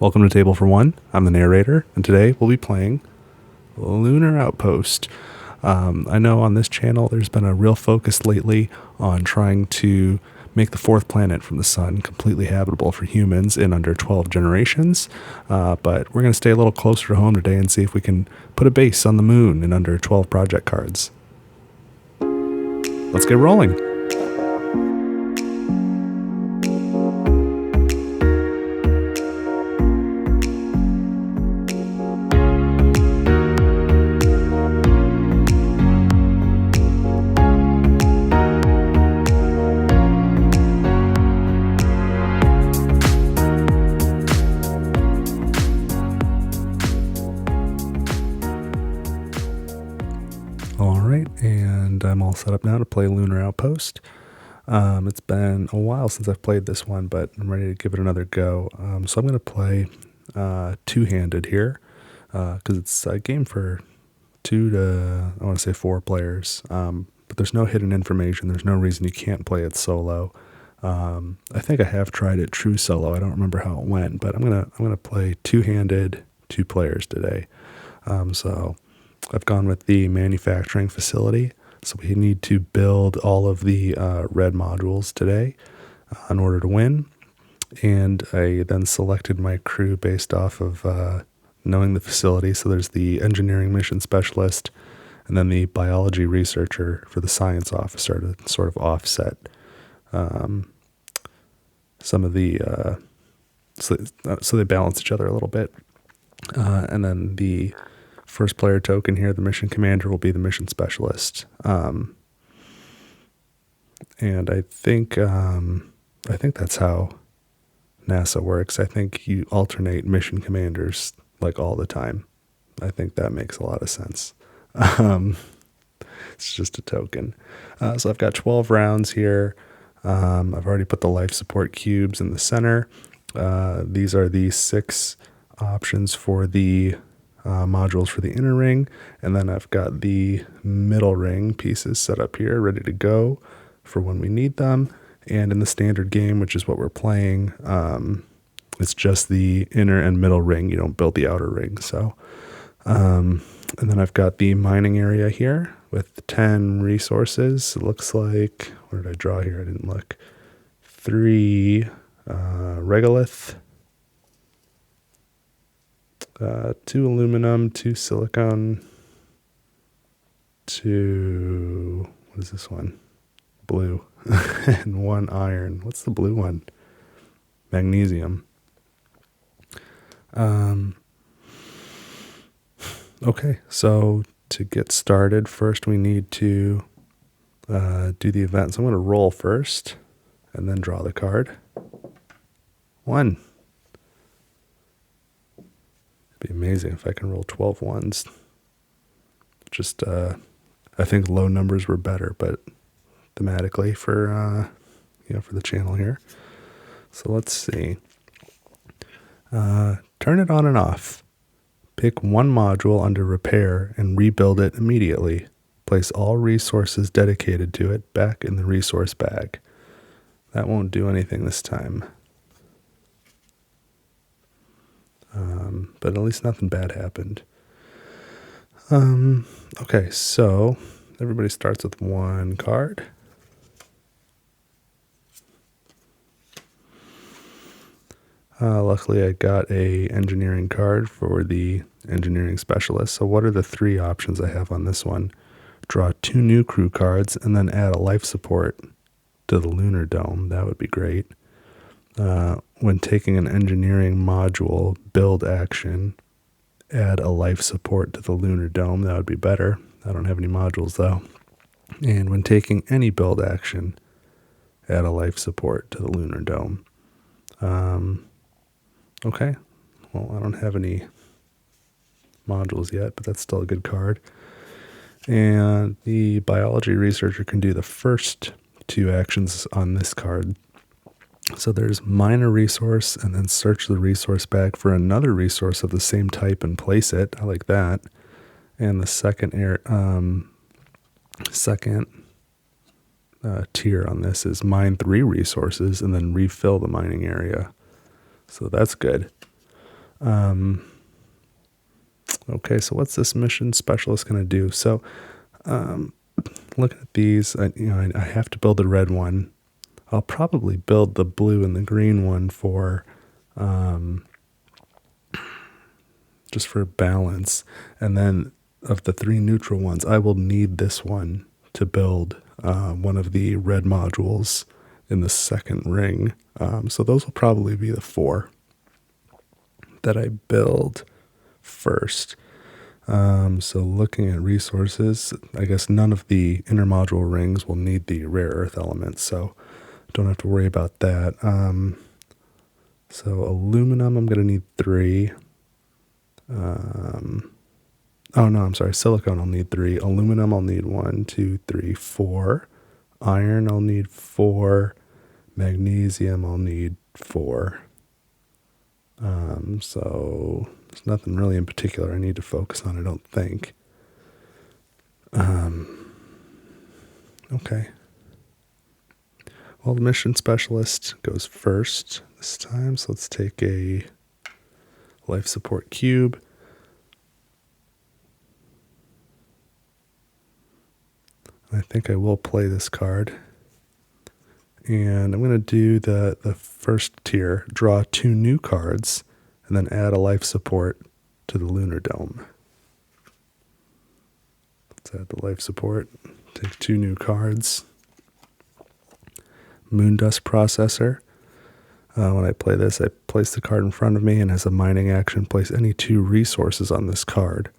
Welcome to Table for One. I'm the narrator, and today we'll be playing Lunar Outpost. I know on this channel there's been a real focus lately on trying to make the fourth planet from the sun completely habitable for humans in under 12 generations, but we're going to stay a little closer to home today and see if we can put a base on the moon in under 12 project cards. Let's get rolling. And I'm all set up now to play Lunar Outpost. It's been a while since I've played this one, but I'm ready to give it another go. So I'm going to play two-handed here because it's a game for 2 to, I want to say 4 players. But there's no hidden information. There's no reason you can't play it solo. I think I have tried it true solo. I don't remember how it went, but I'm gonna play two-handed 2 players today. So I've gone with the manufacturing facility. So we need to build all of the red modules today in order to win. And I then selected my crew based off of knowing the facility. So there's the engineering mission specialist and then the biology researcher for the science officer to sort of offset some of the, so they balance each other a little bit. And then the first player token here, the mission commander, will be the mission specialist. And I think that's how NASA works. I think you alternate mission commanders like all the time. I think that makes a lot of sense. It's just a token. So I've got 12 rounds here. I've already put the life support cubes in the center. These are the 6 options for the modules for the inner ring, and then I've got the middle ring pieces set up here ready to go for when we need them. And in the standard game, which is what we're playing, it's just the inner and middle ring. You don't build the outer ring. So and then I've got the mining area here with 10 resources. It looks like, what did I draw here? I didn't look. 3 regolith, 2 aluminum, 2 silicon, 2, what is this one? Blue, and 1 iron. What's the blue one? Magnesium. Okay, so to get started, first we need to do the event. So I'm going to roll first and then draw the card. 1. Be amazing if I can roll 12 ones. Just I think low numbers were better, but thematically for for the channel here. So let's see. Turn it on and off. Pick one module under repair and rebuild it immediately. Place all resources dedicated to it back in the resource bag. That won't do anything this time. But at least nothing bad happened. Okay, so everybody starts with 1 card. Luckily, I got a engineering card for the engineering specialist. So what are the 3 options I have on this one? Draw 2 new crew cards and then add a life support to the lunar dome. That would be great. When taking an engineering module build action, add a life support to the lunar dome. That would be better. I don't have any modules though. And when taking any build action, add a life support to the lunar dome. Okay. Well, I don't have any modules yet, but that's still a good card. And the biology researcher can do the first 2 actions on this card. So there's mine a resource and then search the resource bag for another resource of the same type and place it. I like that. And the second tier on this is mine 3 resources and then refill the mining area. So that's good. Okay, so what's this mission specialist going to do? So, looking at these, I have to build a red one. I'll probably build the blue and the green one for, just for balance. And then of the 3 neutral ones, I will need this one to build one of the red modules in the second ring. So those will probably be the 4 that I build first. So looking at resources, I guess none of the intermodule rings will need the rare earth elements, so don't have to worry about that. So aluminum, I'm going to need 3. Oh no, I'm sorry, silicone I'll need 3. Aluminum I'll need 1, 2, 3, 4. Iron I'll need 4. Magnesium I'll need 4. So there's nothing really in particular I need to focus on, I don't think. Okay. Well, the mission specialist goes first this time, so let's take a life support cube. I think I will play this card. And I'm going to do the first tier, draw 2 new cards, and then add a life support to the Lunar Dome. Let's add the life support, take 2 new cards. Moondust Processor. When I play this, I place the card in front of me, and as a mining action, place any 2 resources on this card.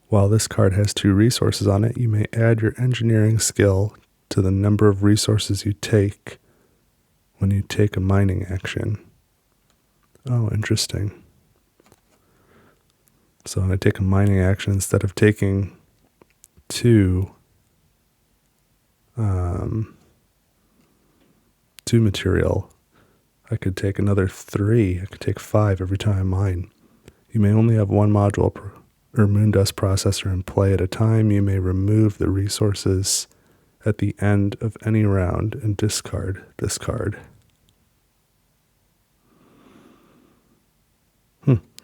While this card has 2 resources on it, you may add your engineering skill to the number of resources you take when you take a mining action. Oh, interesting. So when I take a mining action, instead of taking 2 material, I could take another 3. I could take 5 every time I mine. You may only have 1 module or Moondust Processor in play at a time. You may remove the resources at the end of any round and discard this card.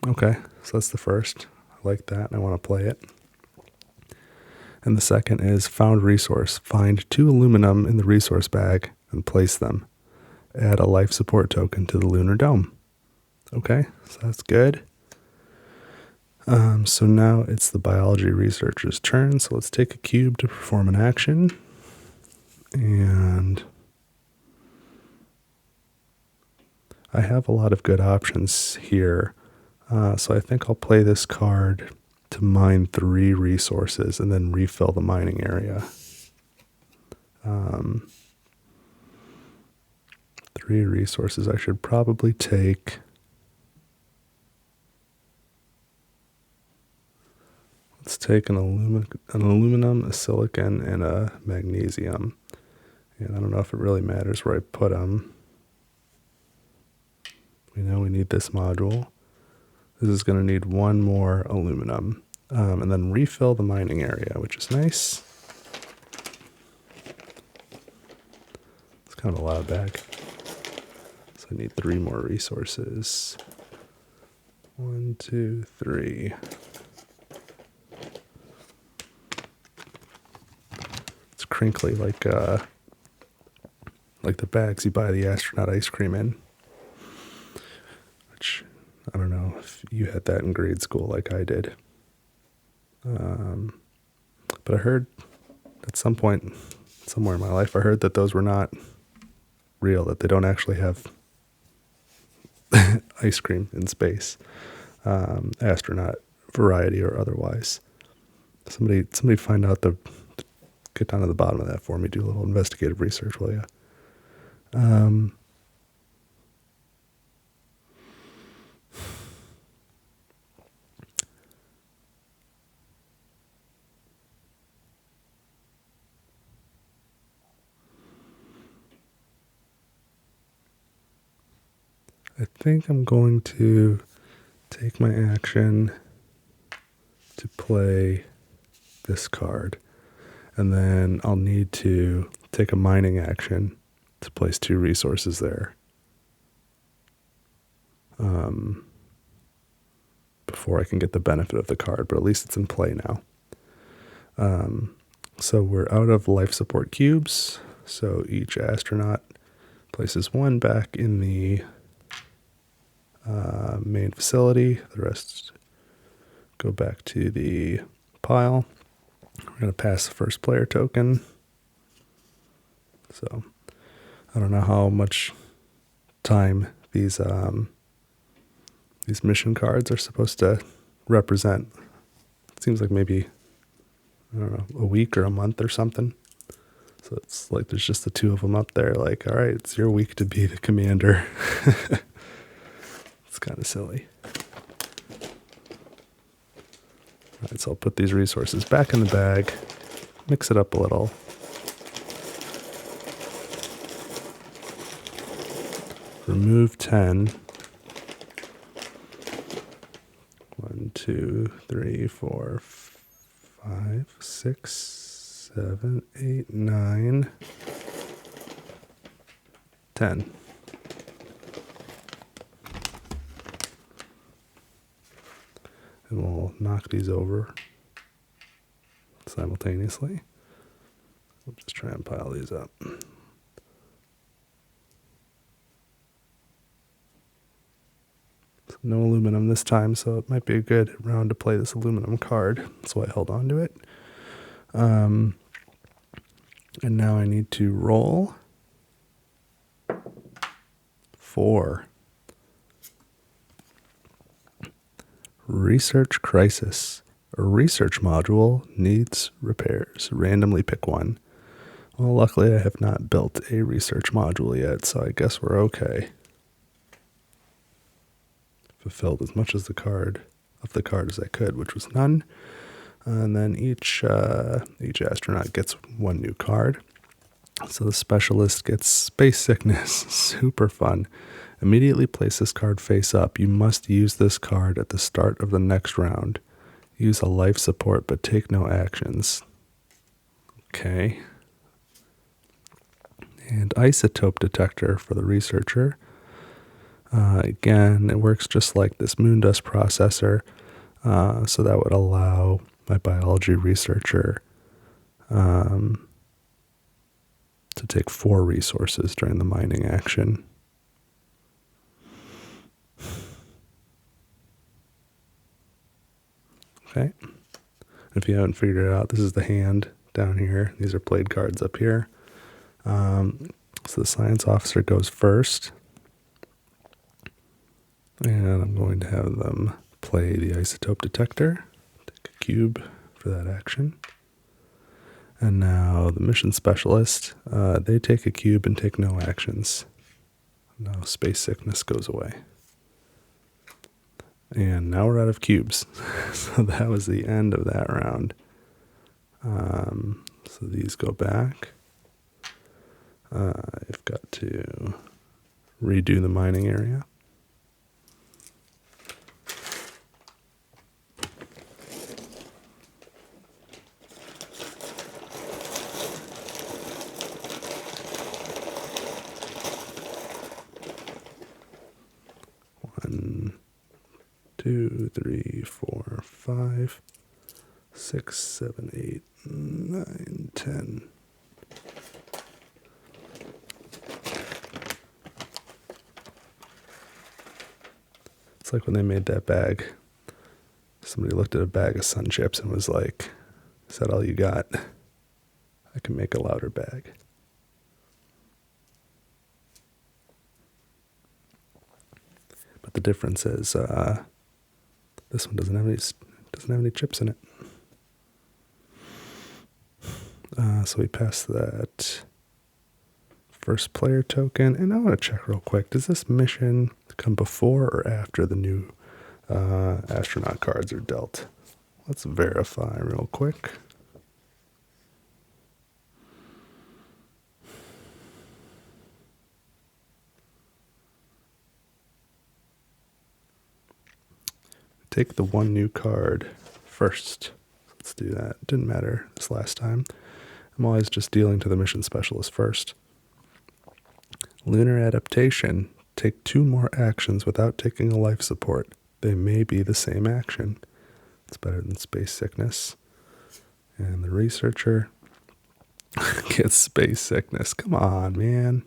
Okay, so that's the first. I like that, and I want to play it. And the second is found resource. Find 2 aluminum in the resource bag and place them. Add a life support token to the Lunar Dome. Okay, so that's good. So now it's the biology researcher's turn. So let's take a cube to perform an action. And I have a lot of good options here. So I think I'll play this card to mine 3 resources and then refill the mining area. 3 resources. I should probably take... Let's take an aluminum, a silicon, and a magnesium. And I don't know if it really matters where I put them. We know we need this module. This is going to need 1 more aluminum. And then refill the mining area, which is nice. It's kind of a loud bag. So I need 3 more resources. 1, 2, 3. It's crinkly like the bags you buy the Astronaut ice cream in. Which, I don't know if you had that in grade school like I did. But I heard at some point, somewhere in my life, I heard that those were not real, that they don't actually have ice cream in space. Astronaut variety or otherwise. Somebody find out get down to the bottom of that for me. Do a little investigative research, will you? I think I'm going to take my action to play this card. And then I'll need to take a mining action to place 2 resources there. before I can get the benefit of the card, but at least it's in play now. So we're out of life support cubes, so each astronaut places one back in the main facility. The rest go back to the pile. We're going to pass the first player token. So I don't know how much time these mission cards are supposed to represent. It seems like maybe, I don't know, a week or a month or something. So it's like there's just the two of them up there, like, all right, it's your week to be the commander. It's kind of silly. All right, so I'll put these resources back in the bag, mix it up a little. Remove 10. 1, 2, 3, 4, 5, 6, 7, 8, 9, 10. And we'll knock these over simultaneously. We'll just try and pile these up. No aluminum this time, so it might be a good round to play this aluminum card. That's why I held on to it. And now I need to roll 4. Research crisis. A research module needs repairs. Randomly pick one. Well, luckily I have not built a research module yet, so I guess we're okay. Fulfilled as much of the card as I could, which was none. And then each astronaut gets one new card. So the specialist gets space sickness. Super fun. Immediately place this card face up. You must use this card at the start of the next round. Use a life support, but take no actions. Okay. And isotope detector for the researcher. Again, it works just like this moondust processor, so that would allow my biology researcher to take 4 resources during the mining action. Okay. If you haven't figured it out, this is the hand down here. These are played cards up here. So the science officer goes first. And I'm going to have them play the isotope detector. Take a cube for that action. And now the mission specialist, they take a cube and take no actions. Now space sickness goes away. And now we're out of cubes. So that was the end of that round. So these go back. I've got to redo the mining area. One, 2, 3, 4, 5, 6, 7, 8, 9, 10. It's like when they made that bag. Somebody looked at a bag of Sun Chips and was like, "Is that all you got? I can make a louder bag." But the difference is this one doesn't have any chips in it. So we pass that first player token, and I want to check real quick. Does this mission come before or after the new astronaut cards are dealt? Let's verify real quick. Take the one new card first. Let's do that. Didn't matter this last time. I'm always just dealing to the mission specialist first. Lunar adaptation. Take 2 more actions without taking a life support. They may be the same action. It's better than space sickness. And the researcher gets space sickness. Come on, man.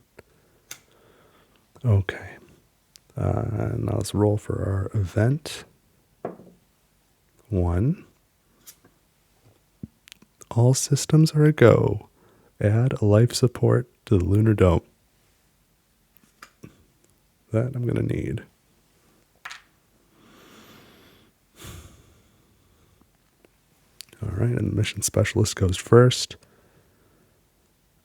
Okay. Now let's roll for our event. 1. All systems are a go. Add a life support to the lunar dome. That I'm going to need. All right, and the mission specialist goes first.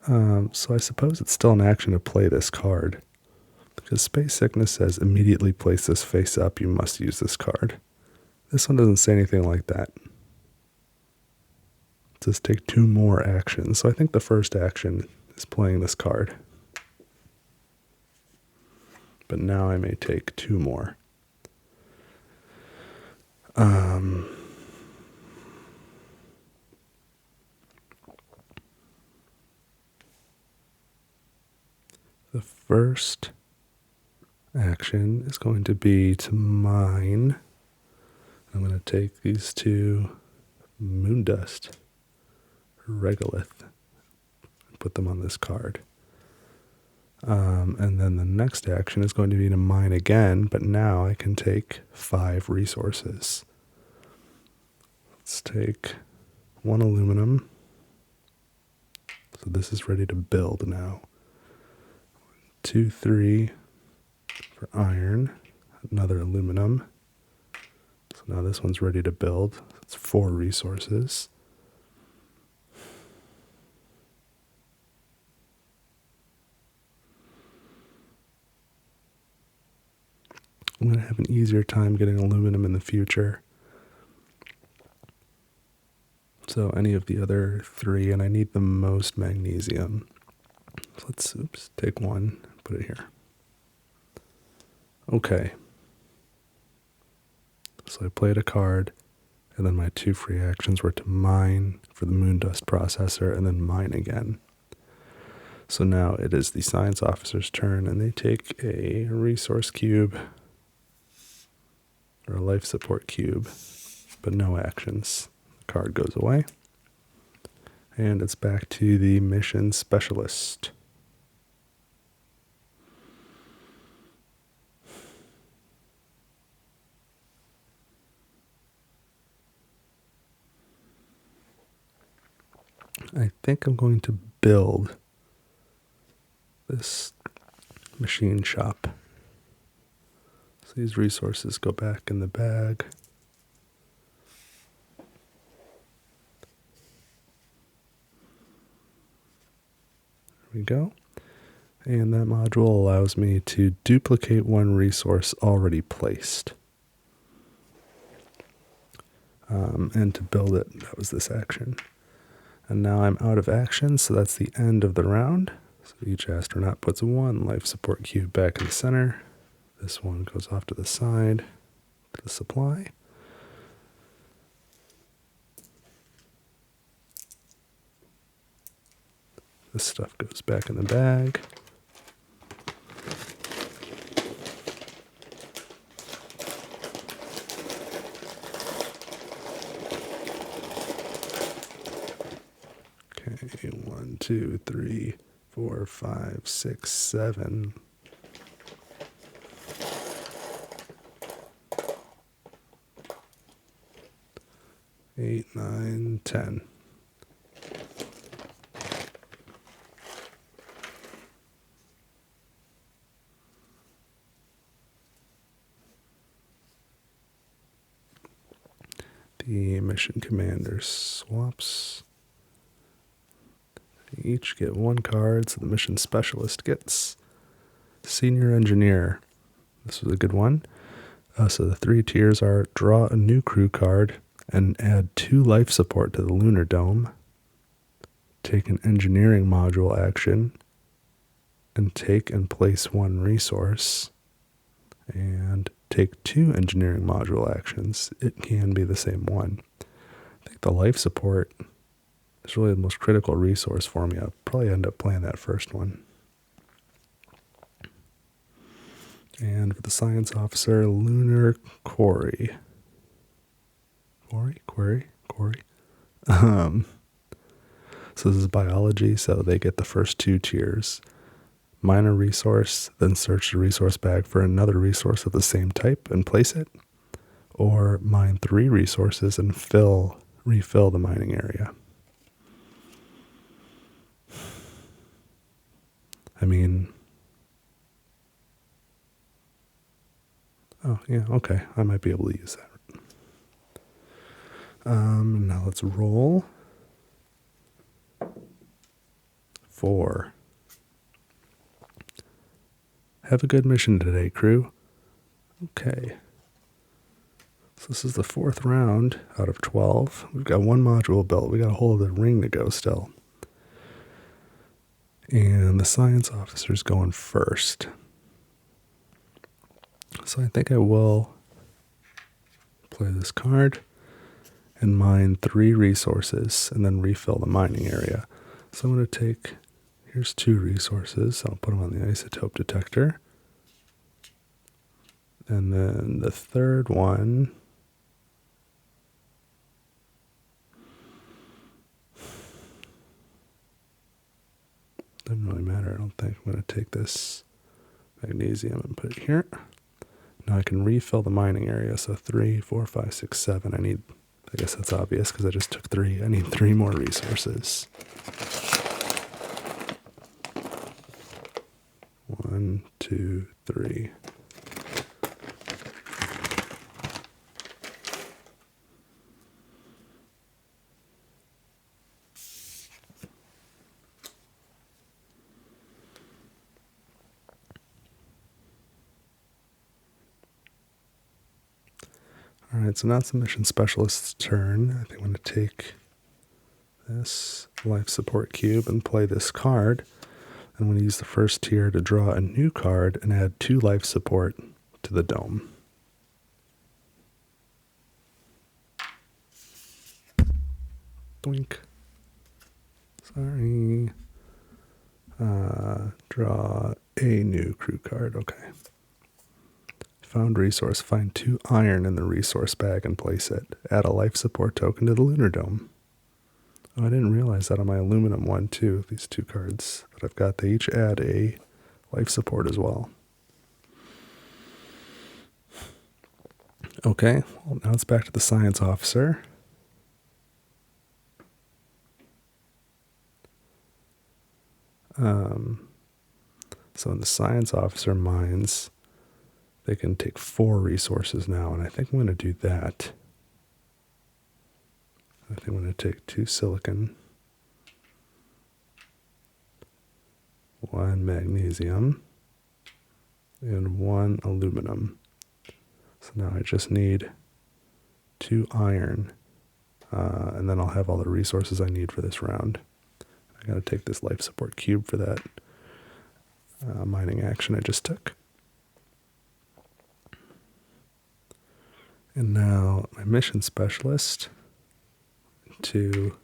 So I suppose it's still an action to play this card. Because Space Sickness says, immediately place this face up, you must use this card. This one doesn't say anything like that. It says take 2 more actions. So I think the first action is playing this card. But now I may take 2 more. The first action is going to be to mine. I'm going to take these 2 moon dust regolith and put them on this card. And then the next action is going to be to mine again, but now I can take 5 resources. Let's take 1 aluminum. So this is ready to build now. 2, 3 for iron, another aluminum. So now this one's ready to build. It's 4 resources. I'm going to have an easier time getting aluminum in the future. So any of the other 3, and I need the most magnesium. So let's take 1 and put it here. Okay. So I played a card, and then my 2 free actions were to mine for the moon dust processor, and then mine again. So now it is the science officer's turn, and they take a resource cube, or a life support cube, but no actions. The card goes away. And it's back to the mission specialist. I think I'm going to build this machine shop. So these resources go back in the bag. There we go. And that module allows me to duplicate 1 resource already placed. And to build it, that was this action. And now I'm out of action, so that's the end of the round. So each astronaut puts 1 life support cube back in the center. This one goes off to the side to the supply. This stuff goes back in the bag. Okay, 1, 2, 3, 4, 5, 6, 7. Eight, 9, 10. The mission commander swaps. They each get 1 card, so the mission specialist gets senior engineer. This was a good one. So the 3 tiers are draw a new crew card and add 2 life support to the lunar dome. Take an engineering module action and take and place 1 resource. And take 2 engineering module actions. It can be the same one. I think the life support is really the most critical resource for me. I'll probably end up playing that first one. And for the science officer, Lunar Quarry. Quarry? So this is biology, so they get the first 2 tiers. Mine a resource, then search the resource bag for another resource of the same type and place it. Or mine 3 resources and refill the mining area. I mean, oh yeah, okay, I might be able to use that. Now let's roll. 4. Have a good mission today, crew. Okay. So this is the 4th round out of 12. We've got 1 module built. We got a whole other ring to go still. And the science officer's going first. So I think I will play this card and mine 3 resources and then refill the mining area. So I'm going to take, here's 2 resources. I'll put them on the isotope detector. And then the 3rd one, doesn't really matter, I don't think. I'm going to take this magnesium and put it here. Now I can refill the mining area, so 3, 4, 5, 6, 7. I guess that's obvious because I just took 3. I need 3 more resources. 1, 2, 3. Alright, so now it's the mission specialist's turn. I think I'm going to take this life support cube and play this card. I'm going to use the first tier to draw a new card and add 2 life support to the dome. Doink. Sorry. Draw a new crew card. Okay. Found resource. Find 2 iron in the resource bag and place it. Add a life support token to the lunar dome. Oh, I didn't realize that on my aluminum one too. These 2 cards that I've got, they each add a life support as well. Okay, well, now it's back to the science officer. So in the science officer mines, they can take 4 resources now, and I think I'm going to do that. I think I'm going to take 2 silicon, 1 magnesium, and 1 aluminum. So now I just need 2 iron, and then I'll have all the resources I need for this round. I got to take this life support cube for that mining action I just took. And now my mission specialist to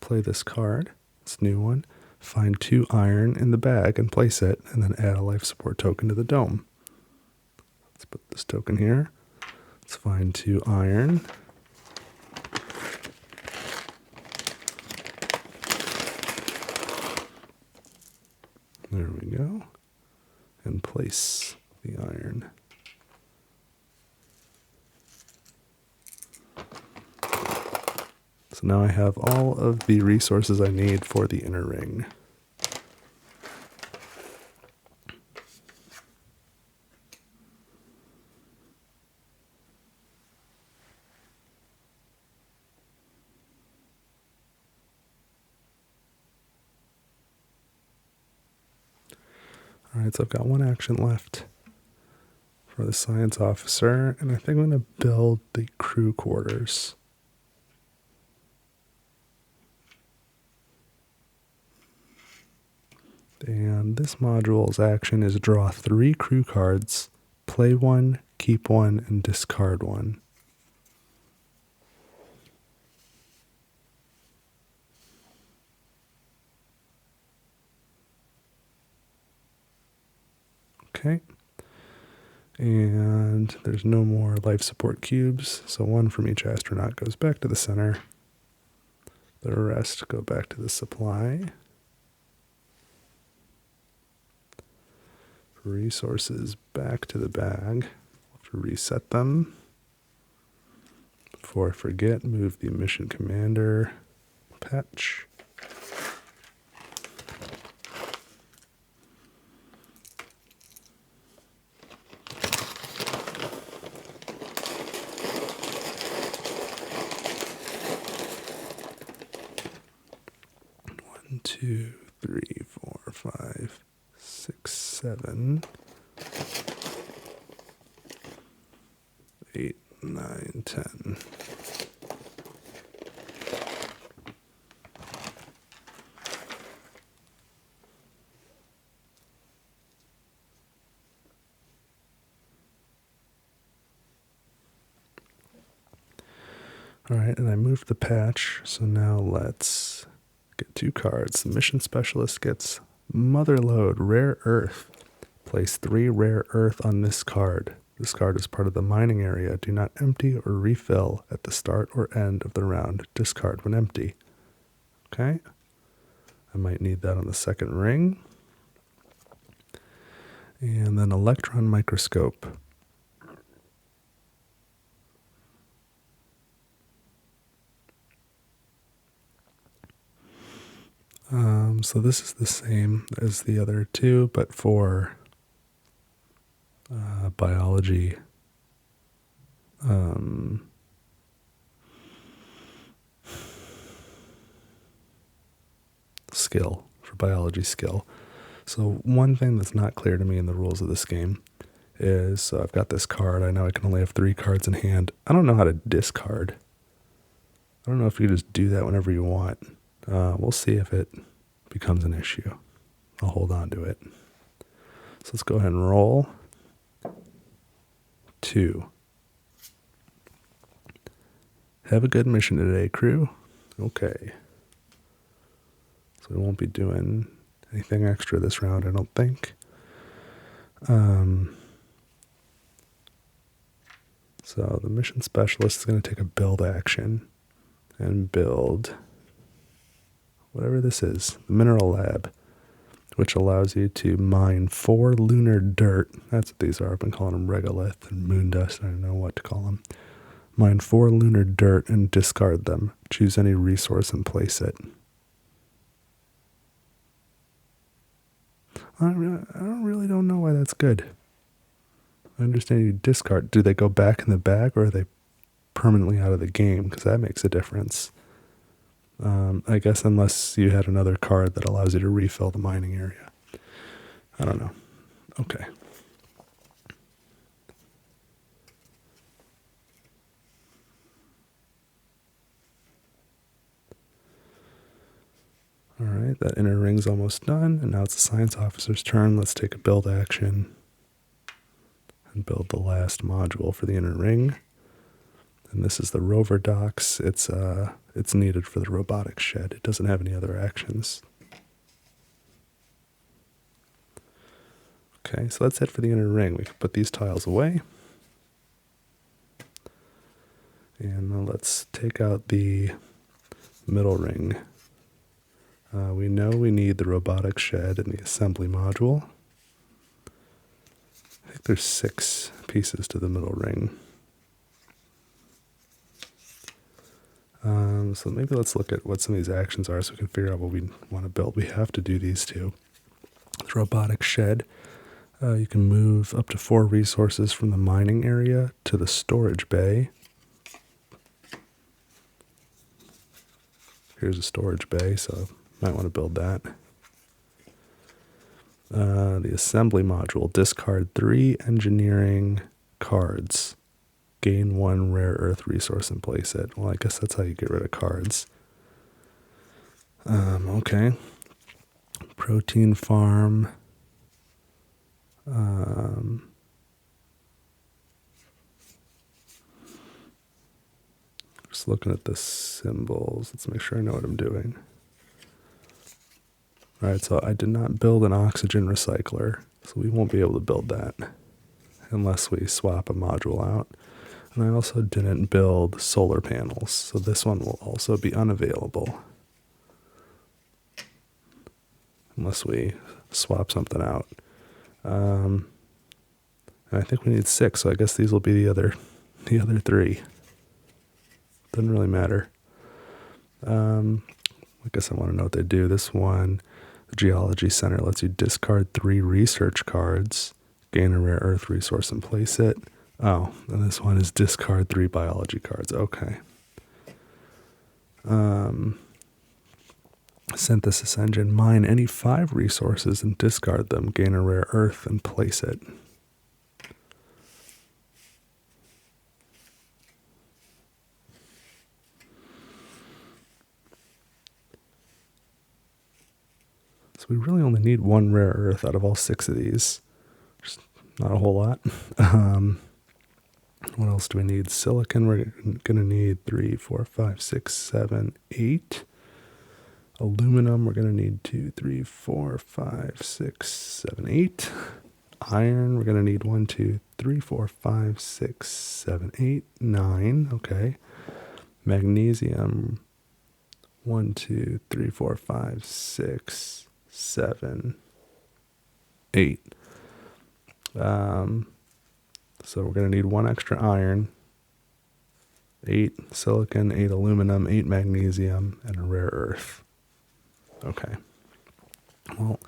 play this card, this new one, find 2 iron in the bag and place it, and then add a life support token to the dome. Let's put this token here. Let's find 2 iron. There we go. And place the iron. So now I have all of the resources I need for the inner ring. Alright, so I've got 1 action left for the science officer, and I think I'm going to build the crew quarters. And this module's action is draw 3 crew cards, play 1, keep 1, and discard 1. Okay, And there's no more life support cubes, so one from each astronaut goes back to the center. The rest go back to the supply. Resources back to the bag. Have to reset them. Before I forget, move the mission commander patch. One, two, three, four, five, 6, 7, 8, 9, 10. All right, and I moved the patch, so now let's get 2 cards. The mission specialist gets Mother Lode, Rare Earth. Place 3 rare earth on this card. This card is part of the mining area. Do not empty or refill at the start or end of the round. Discard when empty. Okay. I might need that on the second ring. And then electron microscope. So this is the same as the other 2, but for biology. Skill, for biology skill. So one thing that's not clear to me in the rules of this game is, so I've got this card. I know I can only have 3 cards in hand. I don't know how to discard. I don't know if you just do that whenever you want. We'll see if it becomes an issue. I'll hold on to it. So let's go ahead and roll 2. Have a good mission today, crew. Okay. So we won't be doing anything extra this round, I don't think. So the mission specialist is going to take a build action and build whatever this is, the mineral lab, which allows you to mine 4 lunar dirt. That's what these are. I've been calling them regolith and moon dust. I don't know what to call them. Mine 4 lunar dirt and discard them. Choose any resource and place it. I really don't know why that's good. I understand you discard. Do they go back in the bag, or are they permanently out of the game? Because that makes a difference. I guess unless you had another card that allows you to refill the mining area. I don't know. Okay. All right, that inner ring's almost done, and now it's the science officer's turn. Let's take a build action and build the last module for the inner ring. And this is the rover docks. It's needed for the robotics shed. It doesn't have any other actions. Okay, so that's it for the inner ring. We can put these tiles away. And let's take out the middle ring. We know we need the robotics shed and the assembly module. I think there's 6 pieces to the middle ring. So maybe let's look at what some of these actions are so we can figure out what we want to build. We have to do these 2. The robotics shed. You can move up to 4 resources from the mining area to the storage bay. Here's a storage bay, so might want to build that. The assembly module. Discard 3 engineering cards. Gain 1 rare earth resource and place it. Well, I guess that's how you get rid of cards. Okay. Protein farm. Just looking at the symbols. Let's make sure I know what I'm doing. All right, so I did not build an oxygen recycler, so we won't be able to build that. unless we swap a module out. And I also didn't build solar panels, so this one will also be unavailable unless we swap something out. And I think we need 6, so I guess these will be the other 3. Doesn't really matter. I guess I want to know what they do. This one, the Geology Center, lets you discard 3 research cards, gain a rare earth resource and place it. Oh, and this one is discard 3 biology cards. Okay. Synthesis Engine, mine any 5 resources and discard them, gain a rare earth and place it. So we really only need 1 rare earth out of all 6 of these. Just not a whole lot. What else do we need? Silicon, we're going to need 3, 4, 5, 6, 7, 8. Aluminum, we're going to need 2, 3, 4, 5, 6, 7, 8. Iron, we're going to need 1, 2, 3, 4, 5, 6, 7, 8, 9. Okay. Magnesium, 1, 2, 3, 4, 5, 6, 7, 8. So we're going to need 1 extra iron, 8 silicon, 8 aluminum, 8 magnesium, and a rare earth. Okay. Well,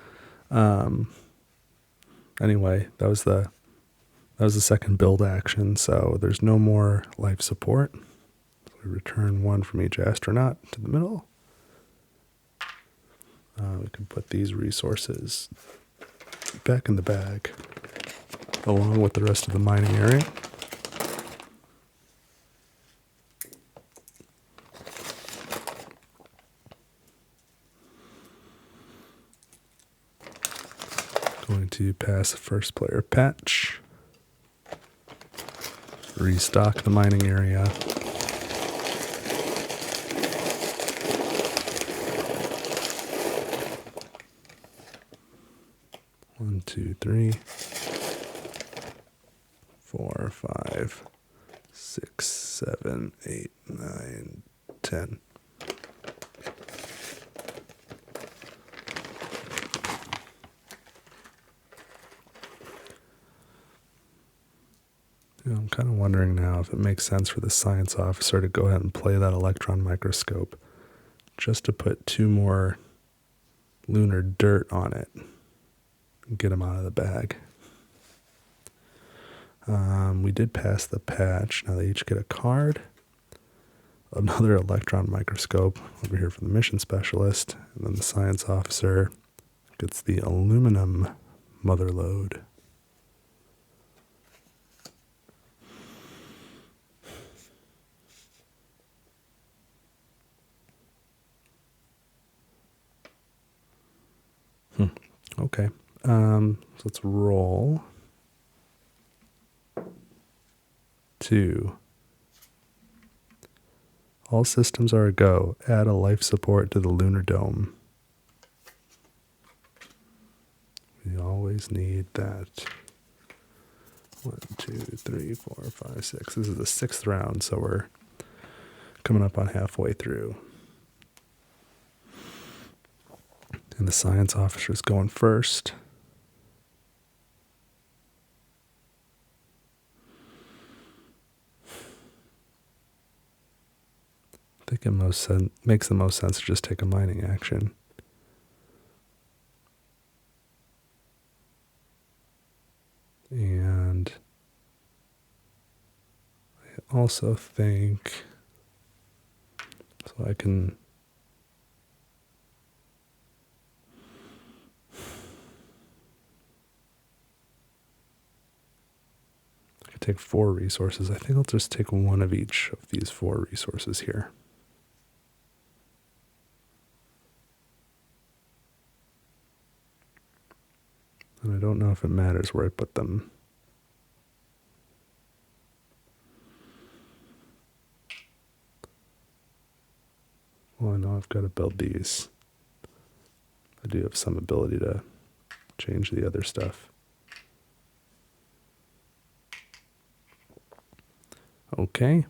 anyway, that was the second build action, so there's no more life support. So we return 1 from each astronaut to the middle. We can put these resources back in the bag, along with the rest of the mining area. Going to pass the first player patch. Restock the mining area. One, 2, 3, 4, 5, 6, 7, 8, 9, 10. I'm kind of wondering now if it makes sense for the science officer to go ahead and play that electron microscope just to put 2 more lunar dirt on it and get them out of the bag. We did pass the patch. Now they each get a card. Another electron microscope over here for the mission specialist. And then the science officer gets the aluminum mother lode. Okay. So let's roll 2. All systems are a go. Add a life support to the lunar dome. We always need that. 1, 2, 3, 4, 5, 6. This is the 6th round, so we're coming up on halfway through. And the science officer is going first. I think it makes the most sense to just take a mining action. And I also think, so I can take 4 resources. I think I'll just take 1 of each of these 4 resources here. And I don't know if it matters where I put them. Well, I know I've got to build these. I do have some ability to change the other stuff. Okay.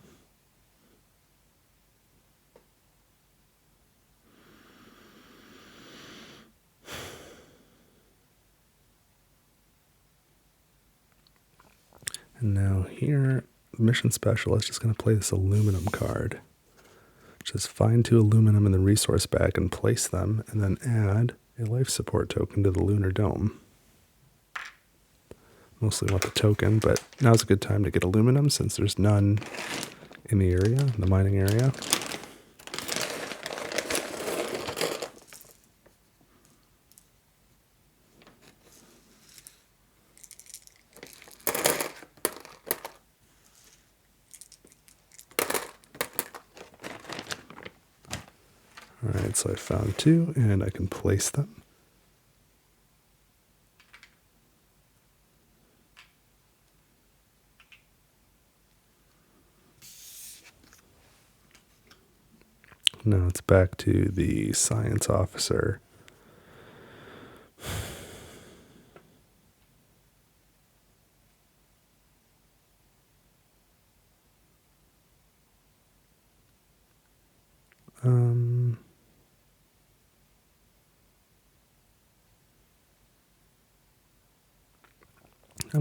And now here, the mission specialist is going to play this aluminum card. Just find 2 aluminum in the resource bag and place them, and then add a life support token to the lunar dome. Mostly want the token, but now's a good time to get aluminum since there's none in the area, the mining area. Alright, so I found 2, and I can place them. Now it's back to the science officer. I'm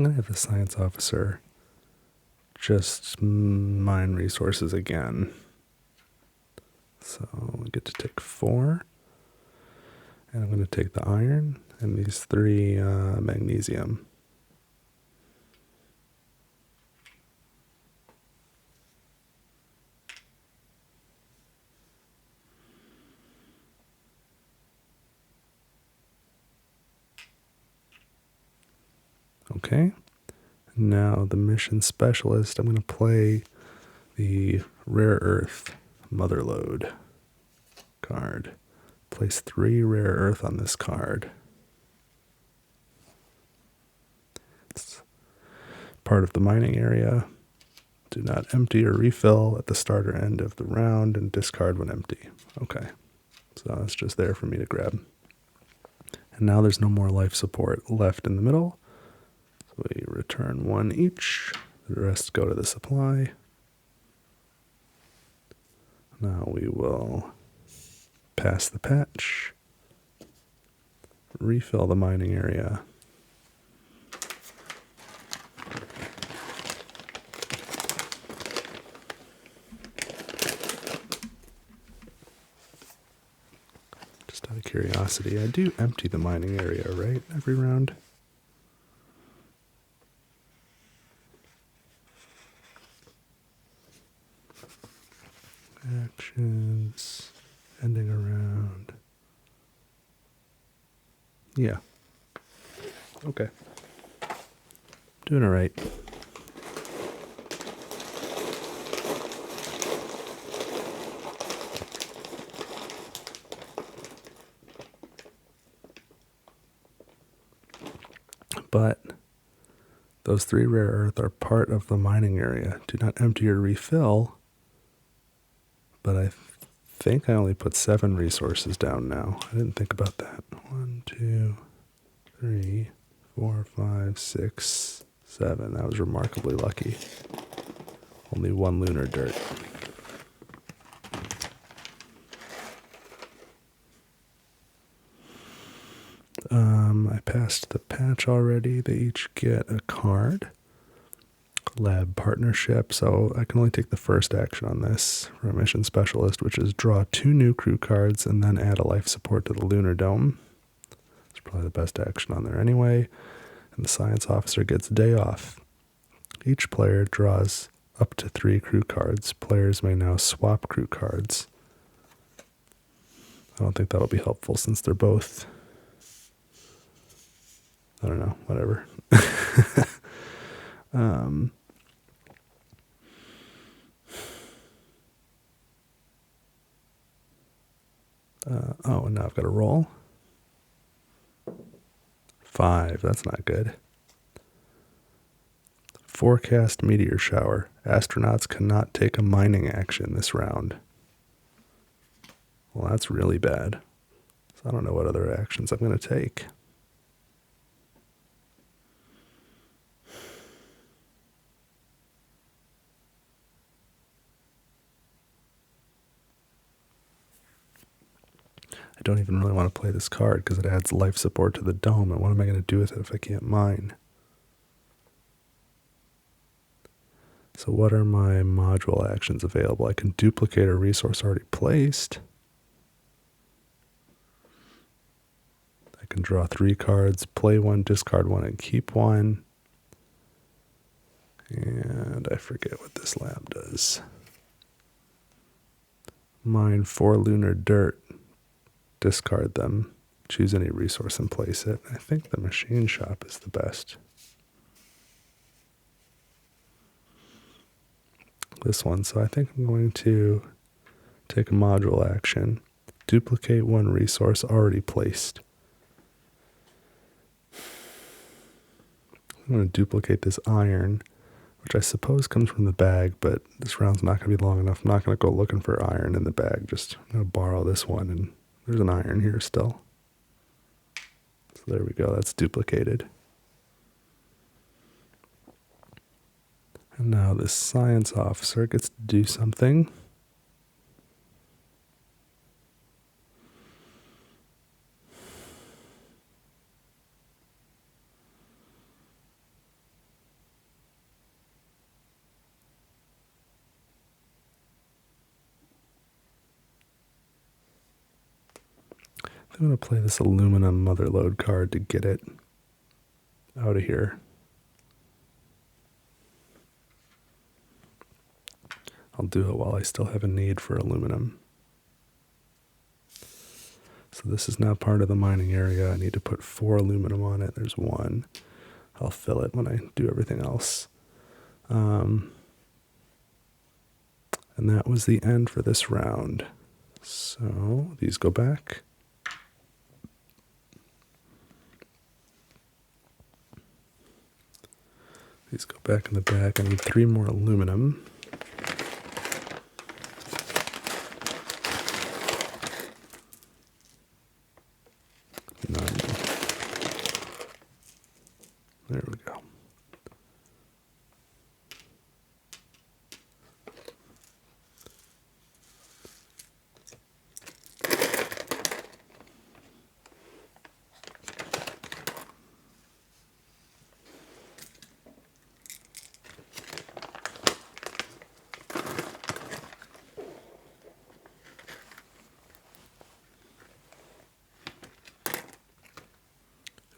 going to have the science officer just mine resources again. So we get to take 4. And I'm going to take the iron and these 3 magnesium. Okay. Now the mission specialist, I'm going to play the rare earth mother lode card. Place 3 rare earth on this card. It's part of the mining area. Do not empty or refill at the start or end of the round and discard when empty. Okay, so it's just there for me to grab. And now there's no more life support left in the middle. So we return 1 each. The rest go to the supply. Now we will pass the patch, refill the mining area, just out of curiosity, I do empty the mining area, right, every round? Actions, ending a round. Yeah. Okay. Doing it right. But those 3 rare earth are part of the mining area. Do not empty or refill. But I think I only put 7 resources down now. I didn't think about that. 1, 2, 3, 4, 5, 6, 7. That was remarkably lucky. Only 1 lunar dirt. I passed the patch already. They each get a card. Lab partnership, so I can only take the first action on this for a mission specialist, which is draw 2 new crew cards and then add a life support to the lunar dome. It's probably the best action on there anyway. And the science officer gets day off. Each player draws up to 3 crew cards. Players may now swap crew cards. I don't think that'll be helpful since they're both, I don't know, whatever. Oh, and now I've got to roll. 5, that's not good. Forecast meteor shower. Astronauts cannot take a mining action this round. Well, that's really bad. So I don't know what other actions I'm going to take. I don't even really want to play this card because it adds life support to the dome, and what am I going to do with it if I can't mine? So what are my module actions available? I can duplicate a resource already placed. I can draw 3 cards, play 1, discard 1, and keep 1. And I forget what this lab does. Mine 4 lunar dirt, discard them, choose any resource and place it. I think the machine shop is the best. This one, so I think I'm going to take a module action, duplicate 1 resource already placed. I'm going to duplicate this iron, which I suppose comes from the bag, but this round's not going to be long enough. I'm not going to go looking for iron in the bag. I'm going to borrow this one, and there's an iron here still. So there we go. That's duplicated. And now this science officer gets to do something. I'm going to play this aluminum motherlode card to get it out of here. I'll do it while I still have a need for aluminum. So this is now part of the mining area. I need to put 4 aluminum on it. There's 1. I'll fill it when I do everything else. And that was the end for this round. So these go back. These go back in the bag. I need 3 more aluminum. None. There we go.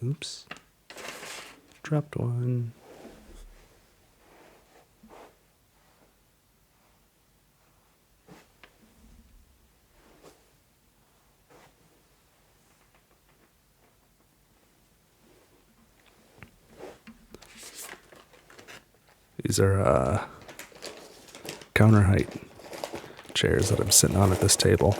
Oops. Dropped 1. These are counter height chairs that I'm sitting on at this table.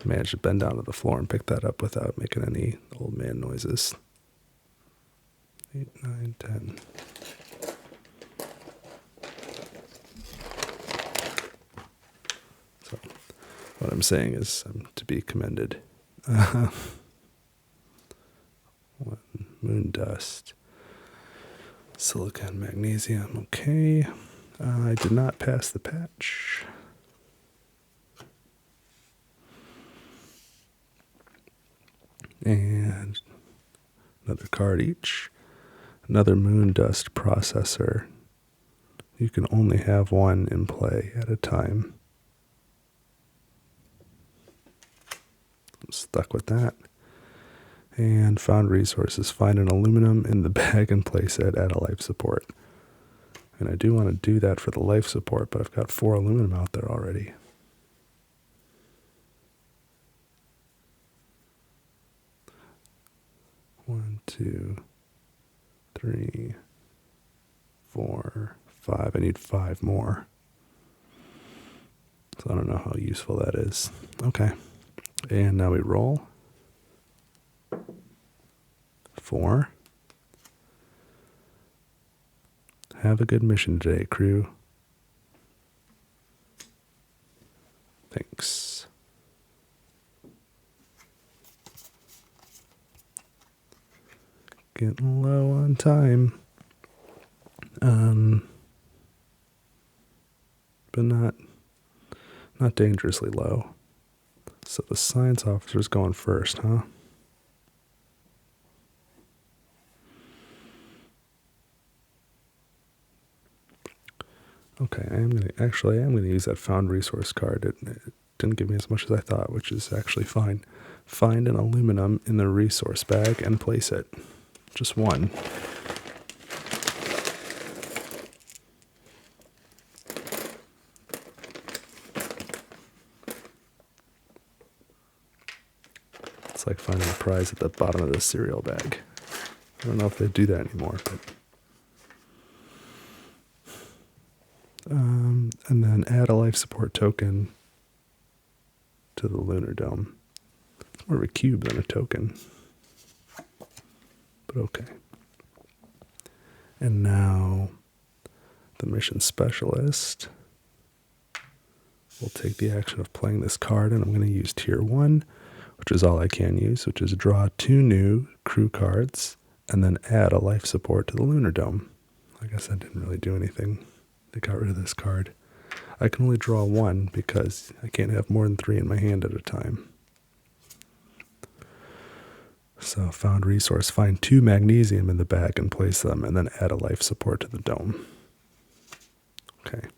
Managed to bend down to the floor and pick that up without making any old man noises. 8, 9, 10. So what I'm saying is I'm to be commended. 1 moon dust. Silicon, magnesium, okay. I did not pass the patch. And another card each. Another moon dust processor. You can only have 1 in play at a time. I'm stuck with that. And found resources. Find an aluminum in the bag and place it at a life support. And I do want to do that for the life support, but I've got 4 aluminum out there already. One, 2, 3, 4, 5. I need 5 more. So I don't know how useful that is. Okay. And now we roll. 4. Have a good mission today, crew. Thanks. Getting low on time. But Not dangerously low. So the science officer's going first, huh? Okay, I am gonna use that found resource card. It didn't give me as much as I thought, which is actually fine. Find an aluminum in the resource bag and place it. Just one. It's like finding a prize at the bottom of the cereal bag. I don't know if they do that anymore, but and then add a life support token to the lunar dome. It's more of a cube than a token, but okay. And now the mission specialist will take the action of playing this card, and I'm going to use tier 1, which is all I can use, which is draw 2 new crew cards and then add a life support to the lunar dome. I guess that didn't really do anything. They got rid of this card. I can only draw 1 because I can't have more than 3 in my hand at a time. So found resource, find 2 magnesium in the bag and place them, and then add a life support to the dome. Okay.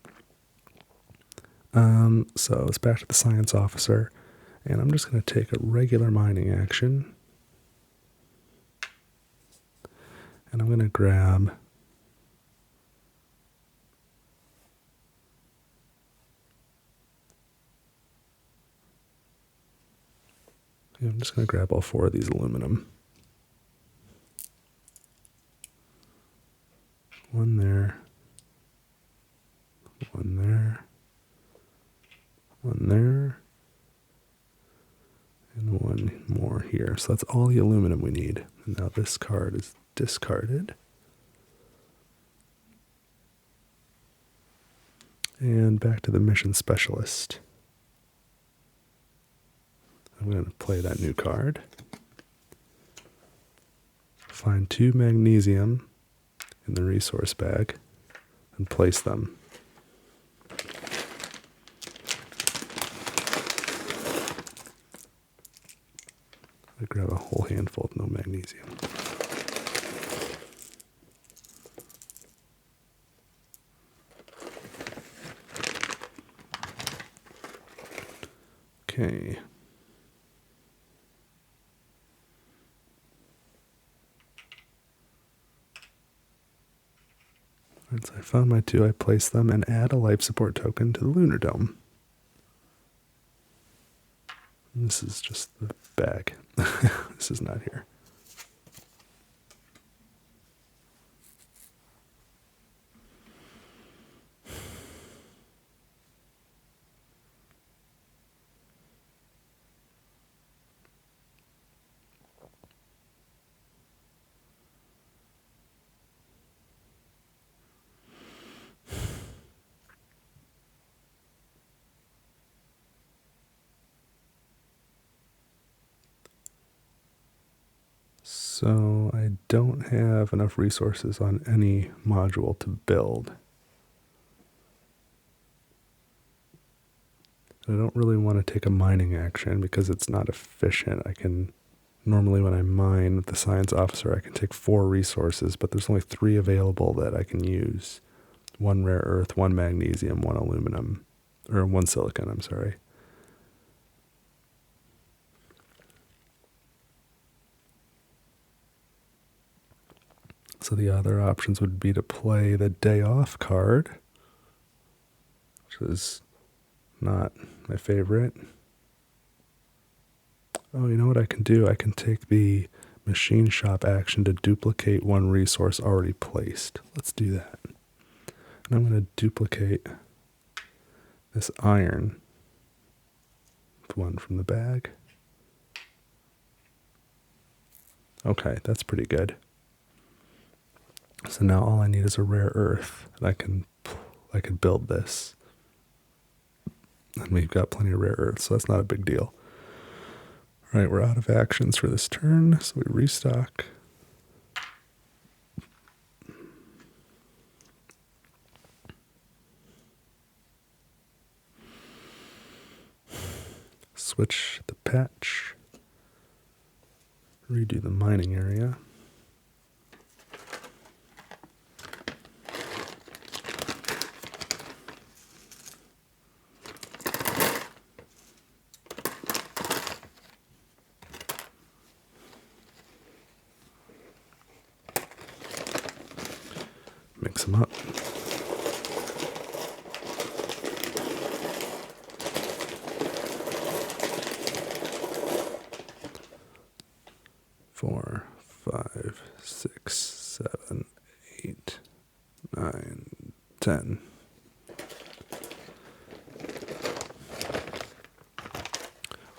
So it's back to the science officer, and I'm just going to take a regular mining action. And I'm going to grab I'm just going to grab all 4 of these aluminum. One there. One there. One there. And one more here. So that's all the aluminum we need. And now this card is discarded. And back to the mission specialist. I'm going to play that new card. Find 2 magnesium in the resource bag and place them. I grab a whole handful of no magnesium. Okay. Once I found my 2, I place them and add a life support token to the lunar dome. And this is just the bag. This is not here. So I don't have enough resources on any module to build. I don't really want to take a mining action because it's not efficient. I can, normally when I mine with the science officer, I can take 4 resources, but there's only 3 available that I can use. 1 rare earth, 1 magnesium, 1 aluminum, or 1 silicon, I'm sorry. So the other options would be to play the day off card, which is not my favorite. Oh, you know what I can do? I can take the machine shop action to duplicate 1 resource already placed. Let's do that. And I'm going to duplicate this iron, 1 from the bag. Okay, that's pretty good. So now all I need is a rare earth, and I can build this. And we've got plenty of rare earth, so that's not a big deal. All right, we're out of actions for this turn, so we restock. switch the patch, redo the mining area. Mix them up. Four, 5, 6, 7, 8, 9, 10.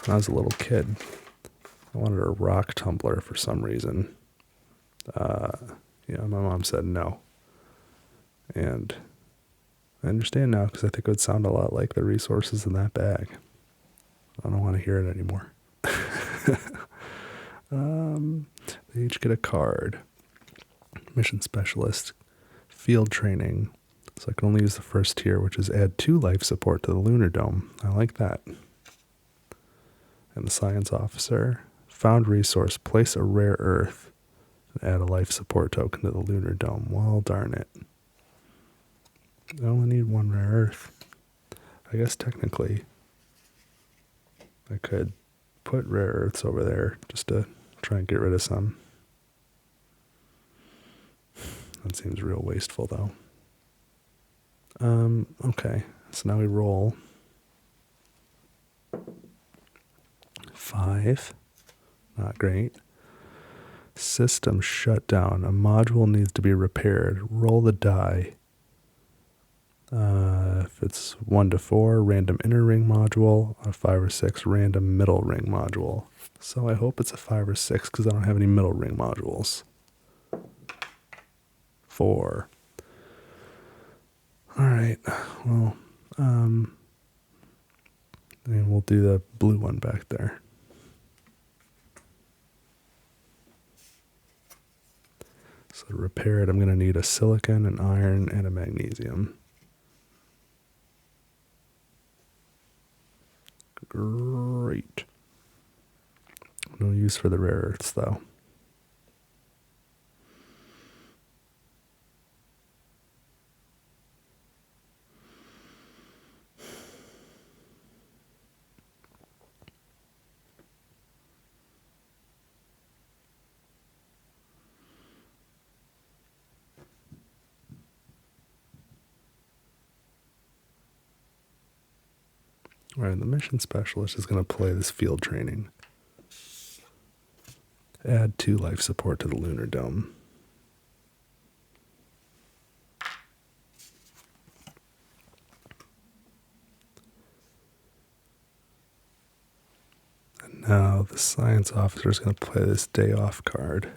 When I was a little kid, I wanted a rock tumbler for some reason. My mom said no. And I understand now because I think it would sound a lot like the resources in that bag. I don't want to hear it anymore. They each get a card. Mission Specialist, Field Training. So I can only use the first tier, which is add 2 life support to the Lunar Dome. I like that. And the Science Officer, Found Resource, place a rare earth, and add a life support token to the Lunar Dome. Well, darn it. I only need 1 rare earth. I guess technically I could put rare earths over there just to try and get rid of some. That seems real wasteful though. Okay, so now we roll 5. Not great. System shut down. A module needs to be repaired. Roll the die. If it's 1 to 4, random inner ring module. A 5 or 6, random middle ring module. So I hope it's a 5 or 6 because I don't have any middle ring modules. 4. Alright, well, and we'll do the blue one back there. So to repair it, I'm going to need a silicon, an iron, and a magnesium. Great. No use for the rare earths, though. All right, the Mission Specialist is going to play this Field Training. Add 2 life support to the Lunar Dome. And now the Science Officer is going to play this Day Off card.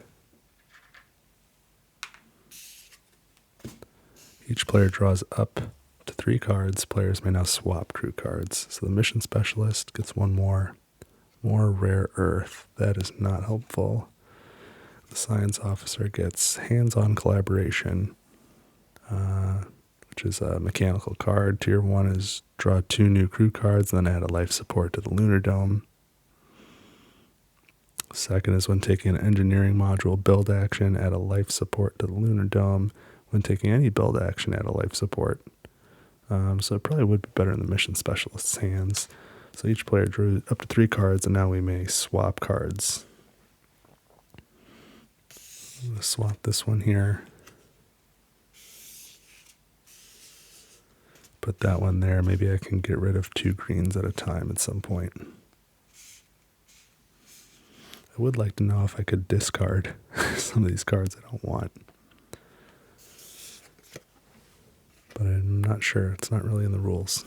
Each player draws up to 3 cards. Players may now swap crew cards. So the Mission Specialist gets 1 more rare earth. That is not helpful. The Science Officer gets hands-on collaboration, which is a mechanical card. Tier 1 is draw 2 new crew cards, and then add a life support to the Lunar Dome. Second is when taking an engineering module build action, add a life support to the Lunar Dome. When taking any build action, add a life support. So it probably would be better in the Mission Specialist's hands. So each player drew up to 3 cards, and now we may swap cards. I'm going to swap this one here. Put that one there. Maybe I can get rid of 2 greens at a time at some point. I would like to know if I could discard some of these cards I don't want. But I'm not sure. It's not really in the rules.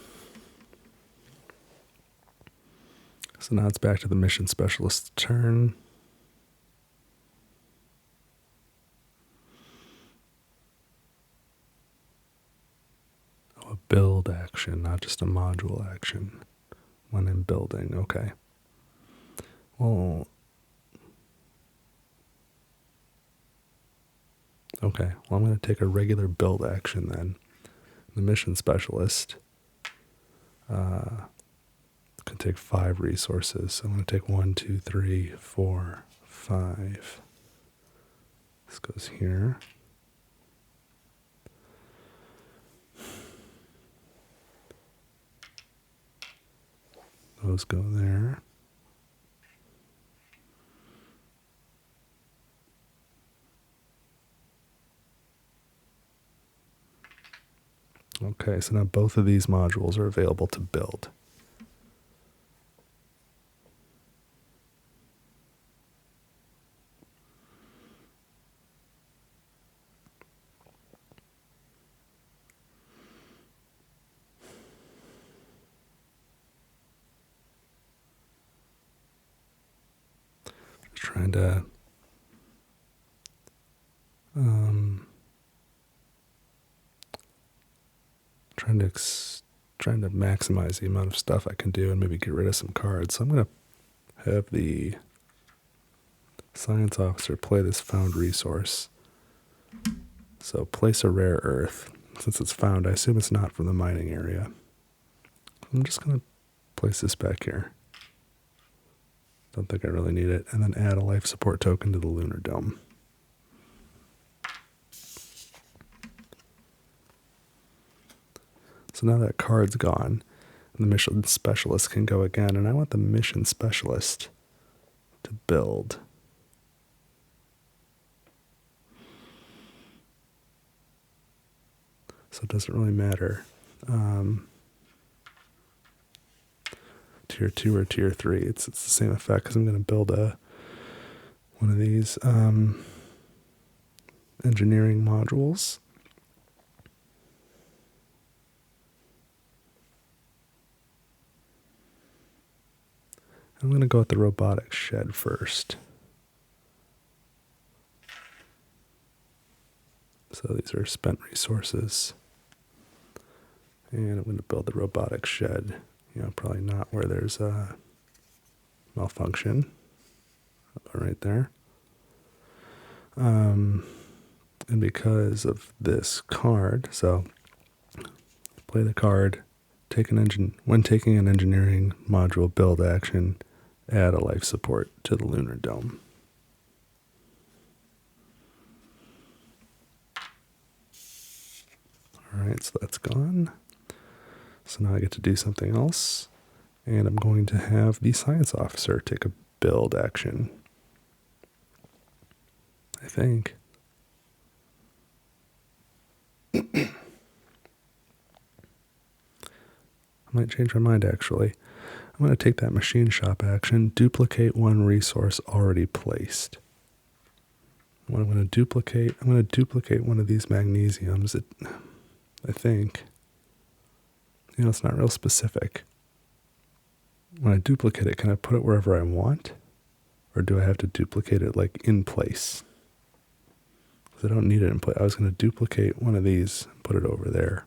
So now it's back to the Mission Specialist's turn. Oh, a build action, not just a module action. When in building, okay. Well, okay. Well, I'm going to take a regular build action then. The Mission Specialist can take 5 resources. So I'm going to take 1, 2, 3, 4, 5. This goes here. Those go there. Okay, so now both of these modules are available to build. Trying to trying to maximize the amount of stuff I can do and maybe get rid of some cards. So I'm going to have the science officer play this found resource. So place a rare earth. Since it's found, I assume it's not from the mining area. I'm just going to place this back here. Don't think I really need it. And then add a life support token to the lunar dome. So now that card's gone, the mission specialist can go again. And I want the mission specialist to build. So it doesn't really matter. Tier 2 or Tier 3. It's the same effect because I'm going to build one of these engineering modules. I'm going to go with the robotics shed first. So these are spent resources. And I'm going to build the robotics shed. Probably not where there's a malfunction. Right there. And because of this card, so play the card, when taking an engineering module build action, add a life support to the lunar dome. Alright, so that's gone. So now I get to do something else, and I'm going to have the science officer take a build action. I think. I might change my mind actually. I'm going to take that machine shop action, duplicate one resource already placed. What I'm going to duplicate one of these magnesiums. I think. It's not real specific. When I duplicate it, can I put it wherever I want? Or do I have to duplicate it like in place? Because I don't need it in place. I was going to duplicate one of these and put it over there.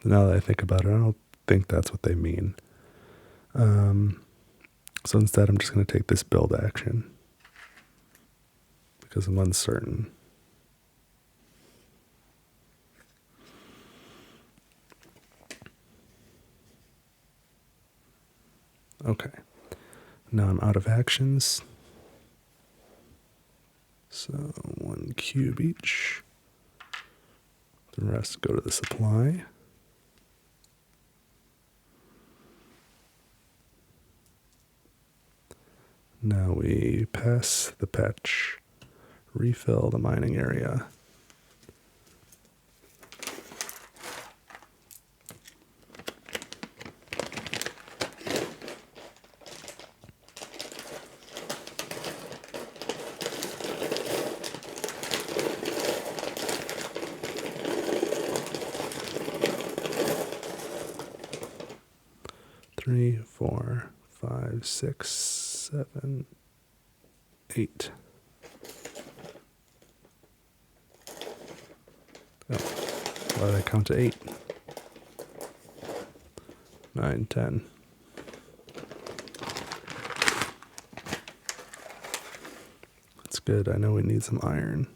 Now that I think about it, I don't think that's what they mean. So instead, I'm just going to take this build action. Because I'm uncertain. Okay, now I'm out of actions, so 1 cube each, the rest go to the supply. Now we pass the patch, refill the mining area. Three, 4, 5, 6, 7, 8. Oh, why did I count to 8? 9, 10. That's good. I know we need some iron.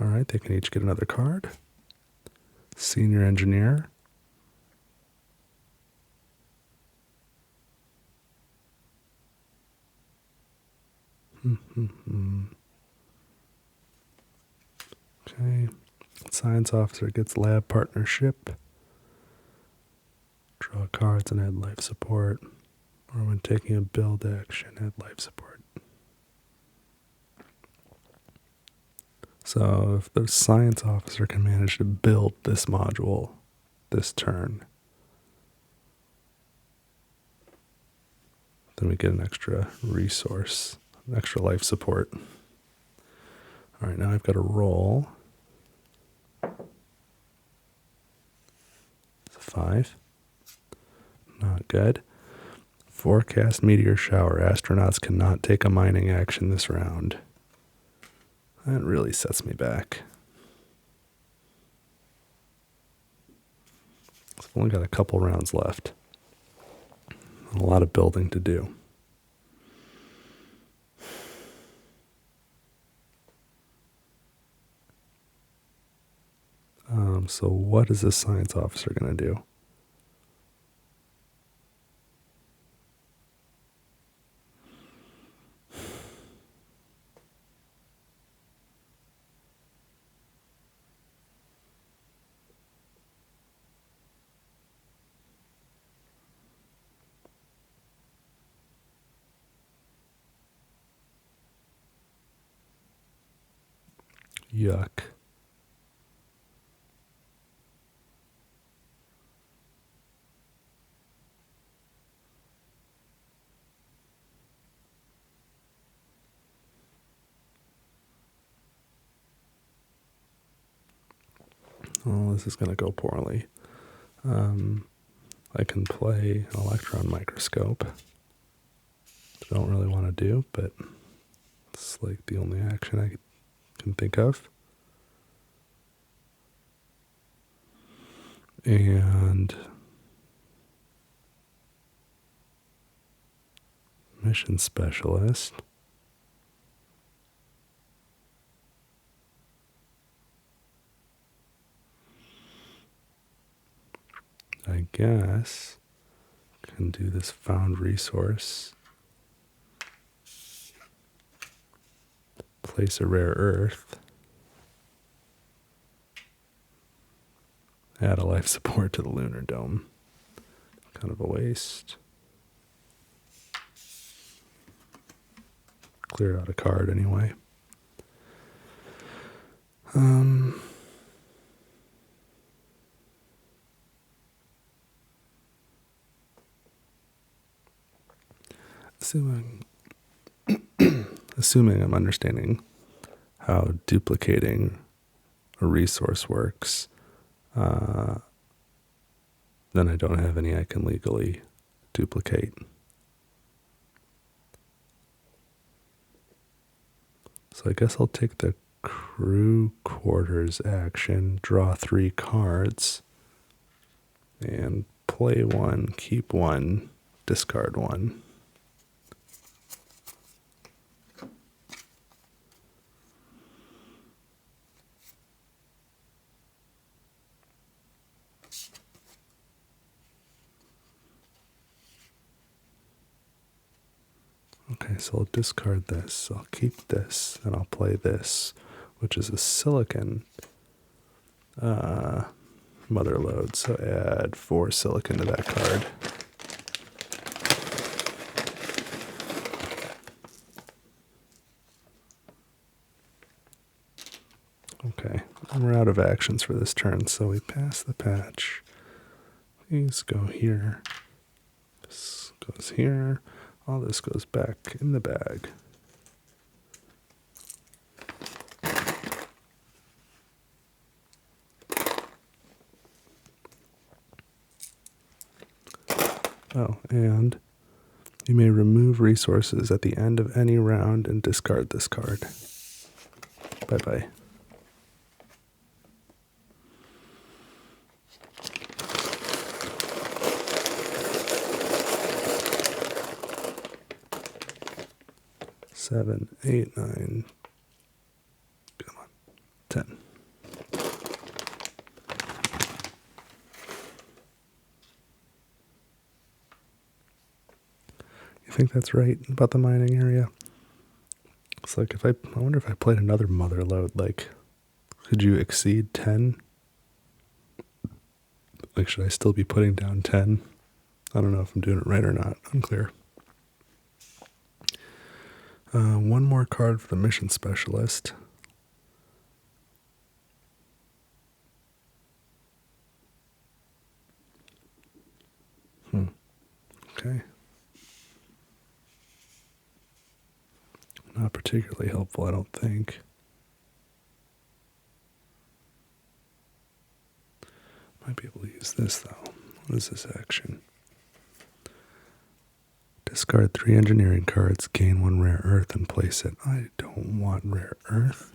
Alright, they can each get another card. Senior engineer. Okay. Science officer gets lab partnership. Draw cards and add life support. Or when taking a build action, add life support. So if the science officer can manage to build this module this turn, then we get an extra resource, an extra life support. All right, now I've got to roll. It's a 5. Not good. Forecast meteor shower. Astronauts cannot take a mining action this round. That really sets me back. I've only got a couple rounds left. A lot of building to do. So what is this science officer going to do? Yuck. Oh, this is going to go poorly. I can play an electron microscope. Don't really want to do, but it's like the only action I can think of. And mission specialist. I guess can do this found resource. Place a rare earth. Add a life support to the lunar dome. Kind of a waste. Clear out a card anyway. Assuming I'm understanding how duplicating a resource works, then I don't have any I can legally duplicate. So I guess I'll take the crew quarters action, draw 3 cards, and play 1, keep 1, discard 1. Okay, so I'll discard this, I'll keep this, and I'll play this, which is a silicon mother load, so add 4 silicon to that card. Okay, we're out of actions for this turn, so we pass the patch. These go here. This goes here. All this goes back in the bag. Oh, and you may remove resources at the end of any round and discard this card. Bye-bye. Seven, 8, 9, come on, 10. I think that's right about the mining area. It's like I wonder if I played another mother load, like, could you exceed 10? Like, should I still be putting down 10? I don't know if I'm doing it right or not. Unclear. One more card for the mission specialist. Okay. Not particularly helpful, I don't think. Might be able to use this, though. What is this action? Discard 3 engineering cards, gain 1 rare earth, and place it. I don't want rare earth.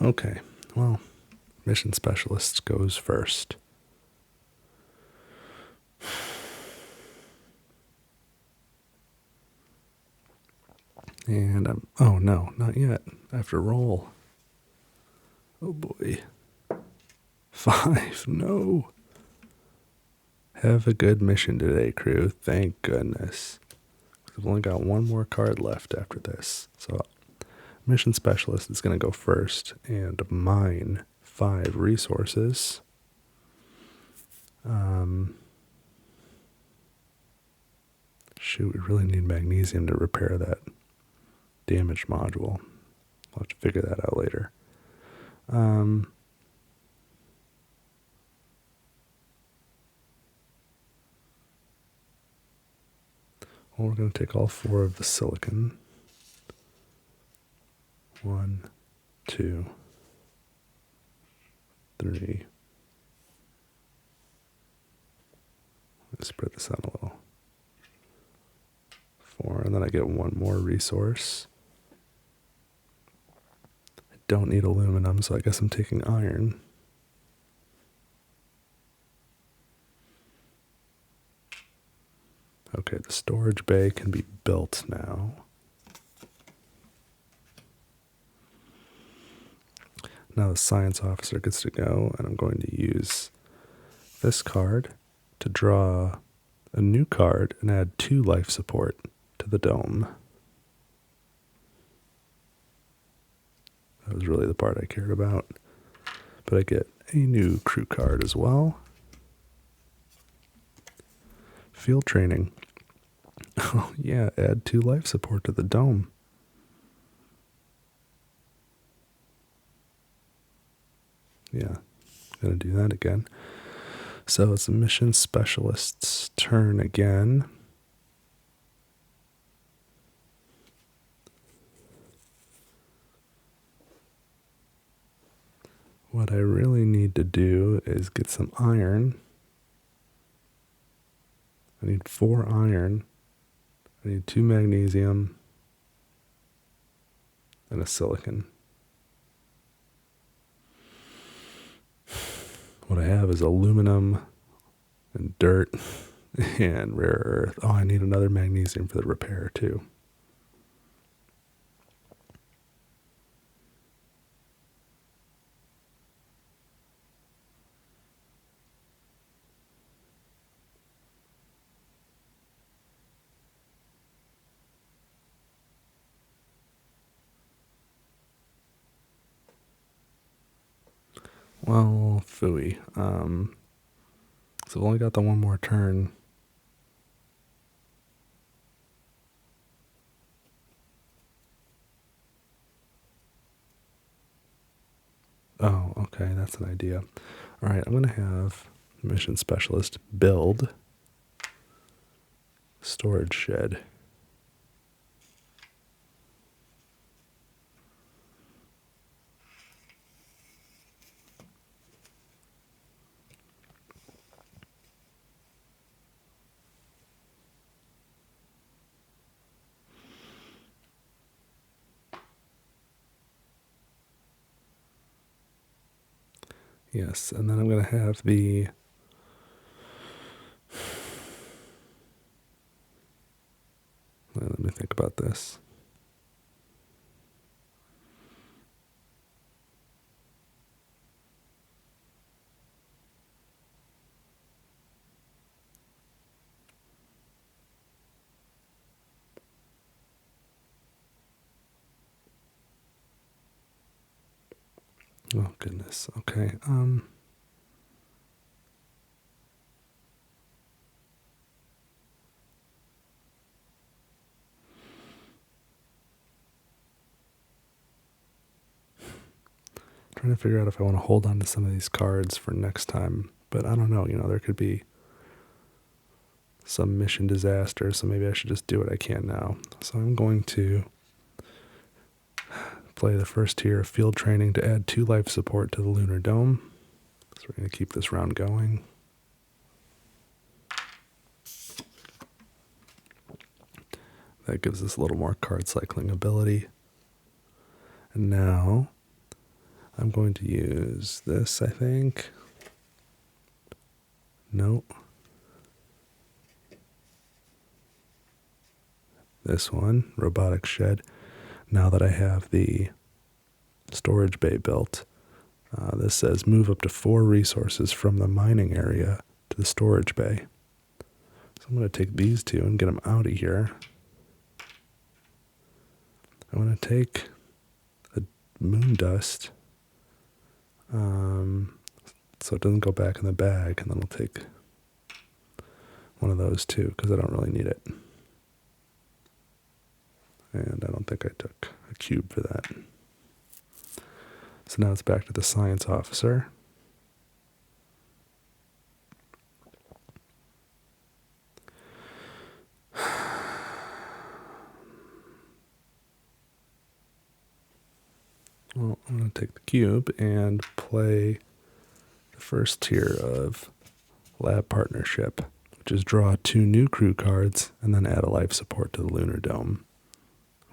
Okay, well, mission specialist goes first. And oh no, not yet. I have to roll. Oh boy. 5, no. Have a good mission today, crew. Thank goodness. I've only got 1 more card left after this. So, mission specialist is going to go first and mine 5 resources. Shoot, we really need magnesium to repair that damaged module. I'll have to figure that out later. Well, we're going to take all 4 of the silicon. 1, 2, 3. Let's spread this out a little. 4, and then I get 1 more resource. I don't need aluminum, so I guess I'm taking iron. Okay, the storage bay can be built now. Now the science officer gets to go, and I'm going to use this card to draw a new card and add 2 life support to the dome. That was really the part I cared about. But I get a new crew card as well. Field training. Oh yeah, add 2 life support to the dome. Yeah, gonna do that again. So it's the mission specialist's turn again. What I really need to do is get some iron. I need 4 iron. I need 2 magnesium and a silicon. What I have is aluminum and dirt and rare earth. Oh, I need another magnesium for the repair too. Well, phooey. So I've only got the 1 more turn. Oh, okay, that's an idea. All right, I'm going to have mission specialist build storage shed. Yes, and then I'm going to have the let me think about this. Oh, goodness. Okay. Trying to figure out if I want to hold on to some of these cards for next time, but I don't know. There could be some mission disaster, so maybe I should just do what I can now. So I'm going to play the first tier of field training to add 2 life support to the lunar dome. So we're going to keep this round going. That gives us a little more card cycling ability. And now I'm going to use this, I think. Nope. This one, robotic shed. Now that I have the storage bay built, this says move up to 4 resources from the mining area to the storage bay. So I'm going to take these 2 and get them out of here. I'm going to take the moon dust, so it doesn't go back in the bag, and then I'll take one of those too, because I don't really need it. And I don't think I took a cube for that. So now it's back to the science officer. Well, I'm going to take the cube and play the first tier of lab partnership, which is draw 2 new crew cards and then add a life support to the lunar dome.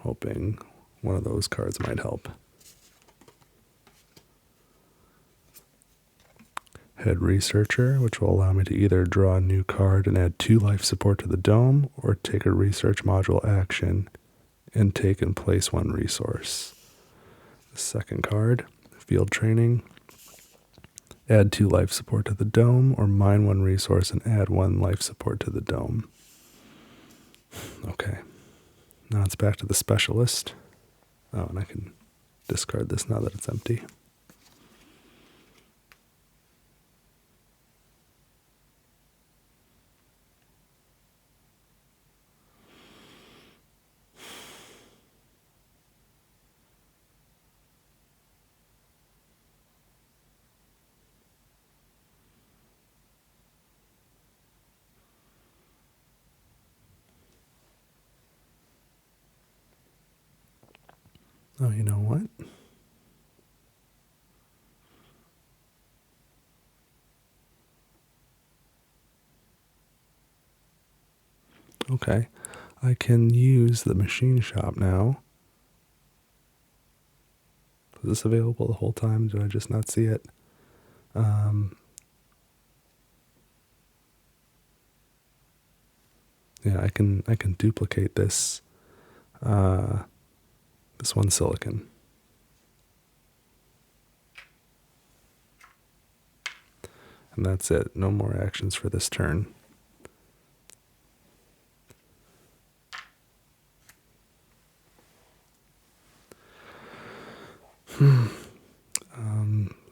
Hoping one of those cards might help. Head researcher, which will allow me to either draw a new card and add 2 life support to the dome, or take a research module action and take and place 1 resource. The second card, field training. Add 2 life support to the dome, or mine 1 resource and add 1 life support to the dome. Okay. Now it's back to the specialist. Oh, and I can discard this now that it's empty. Oh, you know what? Okay. I can use the machine shop now. Was this available the whole time? Did I just not see it? Yeah, I can duplicate this this 1 silicon. And that's it. No more actions for this turn.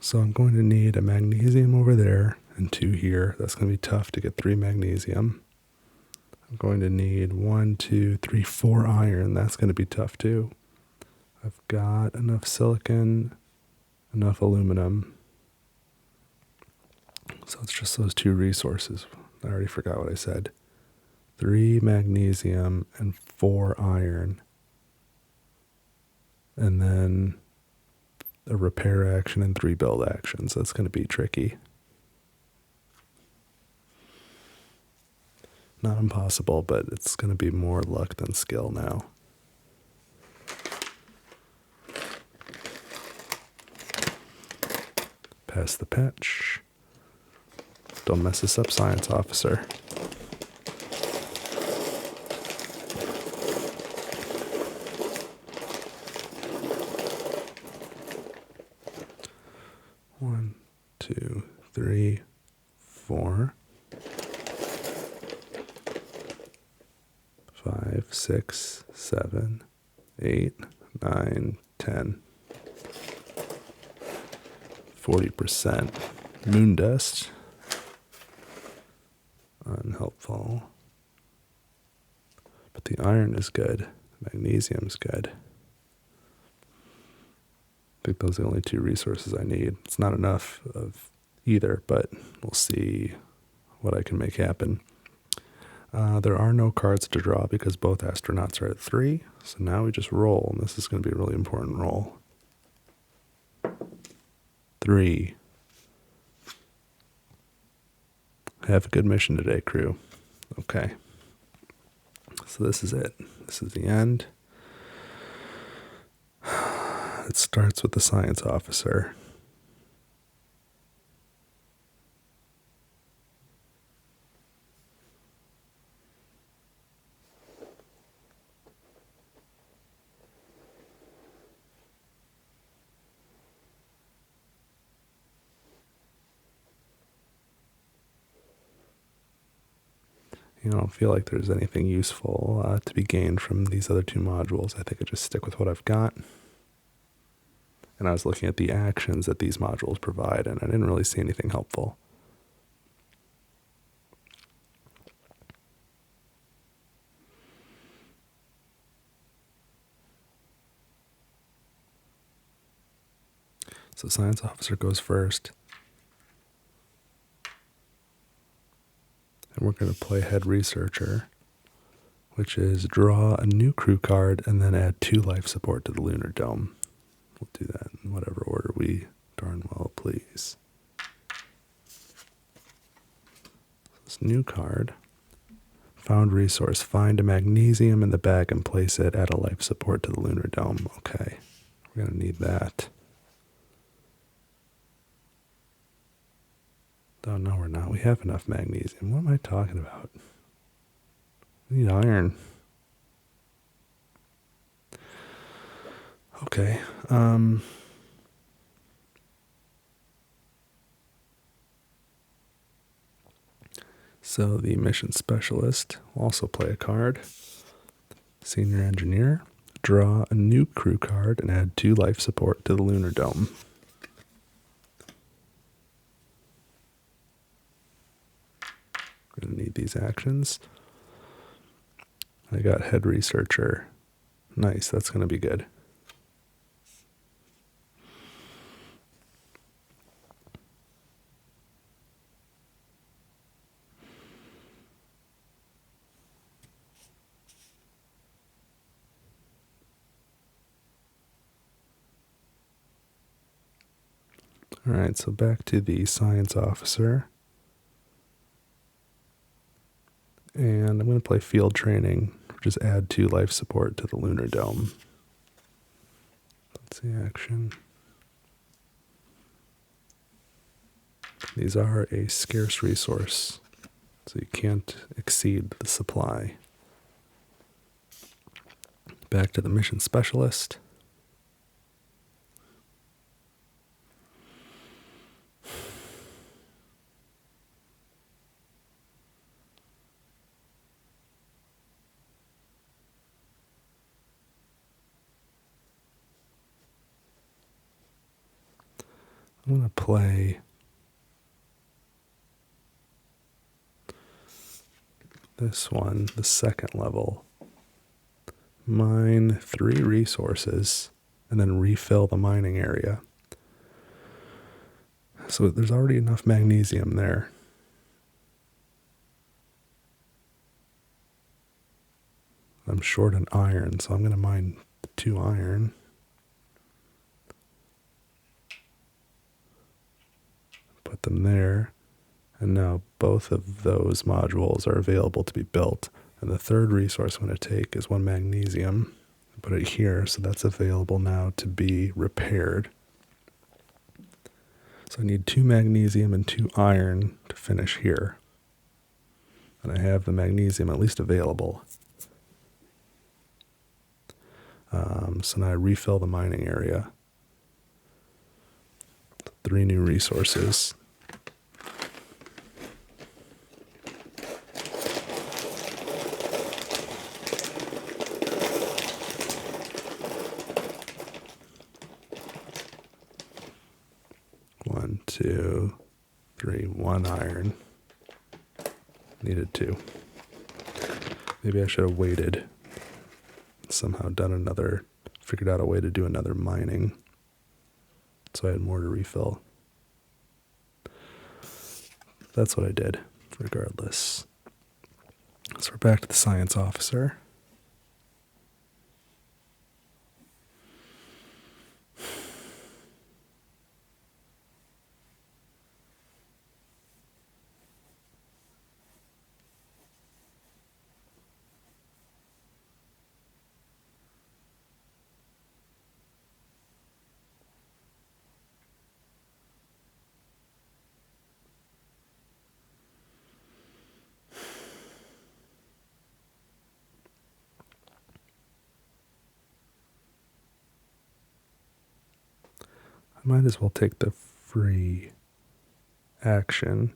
So I'm going to need a magnesium over there and 2 here. That's going to be tough to get 3 magnesium. I'm going to need 1, 2, 3, 4 iron. That's going to be tough too. I've got enough silicon, enough aluminum. So it's just those 2 resources. I already forgot what I said. 3 magnesium and 4 iron. And then a repair action and 3 build actions. That's going to be tricky. Not impossible, but it's going to be more luck than skill now. Pass the patch. Don't mess this up, science officer. One, 2, 3, 4, 5, 6, 7, 8, 9, 10. 40%. Moon dust. Unhelpful. But the iron is good. Magnesium's good. I think those are the only two resources I need. It's not enough of either, but we'll see what I can make happen. There are no cards to draw because both astronauts are at 3. So now we just roll, and this is going to be a really important roll. 3. Have a good mission today, crew. Okay. So this is it. This is the end. It starts with the science officer. I don't feel like there's anything useful to be gained from these other two modules. I think I just stick with what I've got. And I was looking at the actions that these modules provide, and I didn't really see anything helpful. So science officer goes first. And we're going to play head researcher, which is draw a new crew card and then add 2 life support to the lunar dome. We'll do that in whatever order we darn well please. This new card, found resource, find a magnesium in the bag and place it, add a life support to the lunar dome. Okay, we're going to need that. Oh, no, we're not. We have enough magnesium. What am I talking about? We need iron. Okay. So the mission specialist will also play a card. Senior engineer. Draw a new crew card and add 2 life support to the lunar dome. We're going to need these actions. I got head researcher. Nice, that's going to be good. All right, so back to the science officer. And I'm going to play field training, just add 2 life support to the lunar dome. That's the action. These are a scarce resource, so you can't exceed the supply. Back to the mission specialist. I'm going to play this one, the second level. Mine 3 resources and then refill the mining area. So there's already enough magnesium there. I'm short on iron, so I'm going to mine 2 iron. Put them there, and now both of those modules are available to be built. And the third resource I'm going to take is 1 magnesium. Put it here, so that's available now to be repaired. So I need 2 magnesium and 2 iron to finish here. And I have the magnesium at least available. So now I refill the mining area. 3 new resources. 2, 3, 1 iron. Needed 2. Maybe I should have waited. Somehow figured out a way to do another mining. So I had more to refill. That's what I did, regardless. So we're back to the science officer. I might as well take the free action,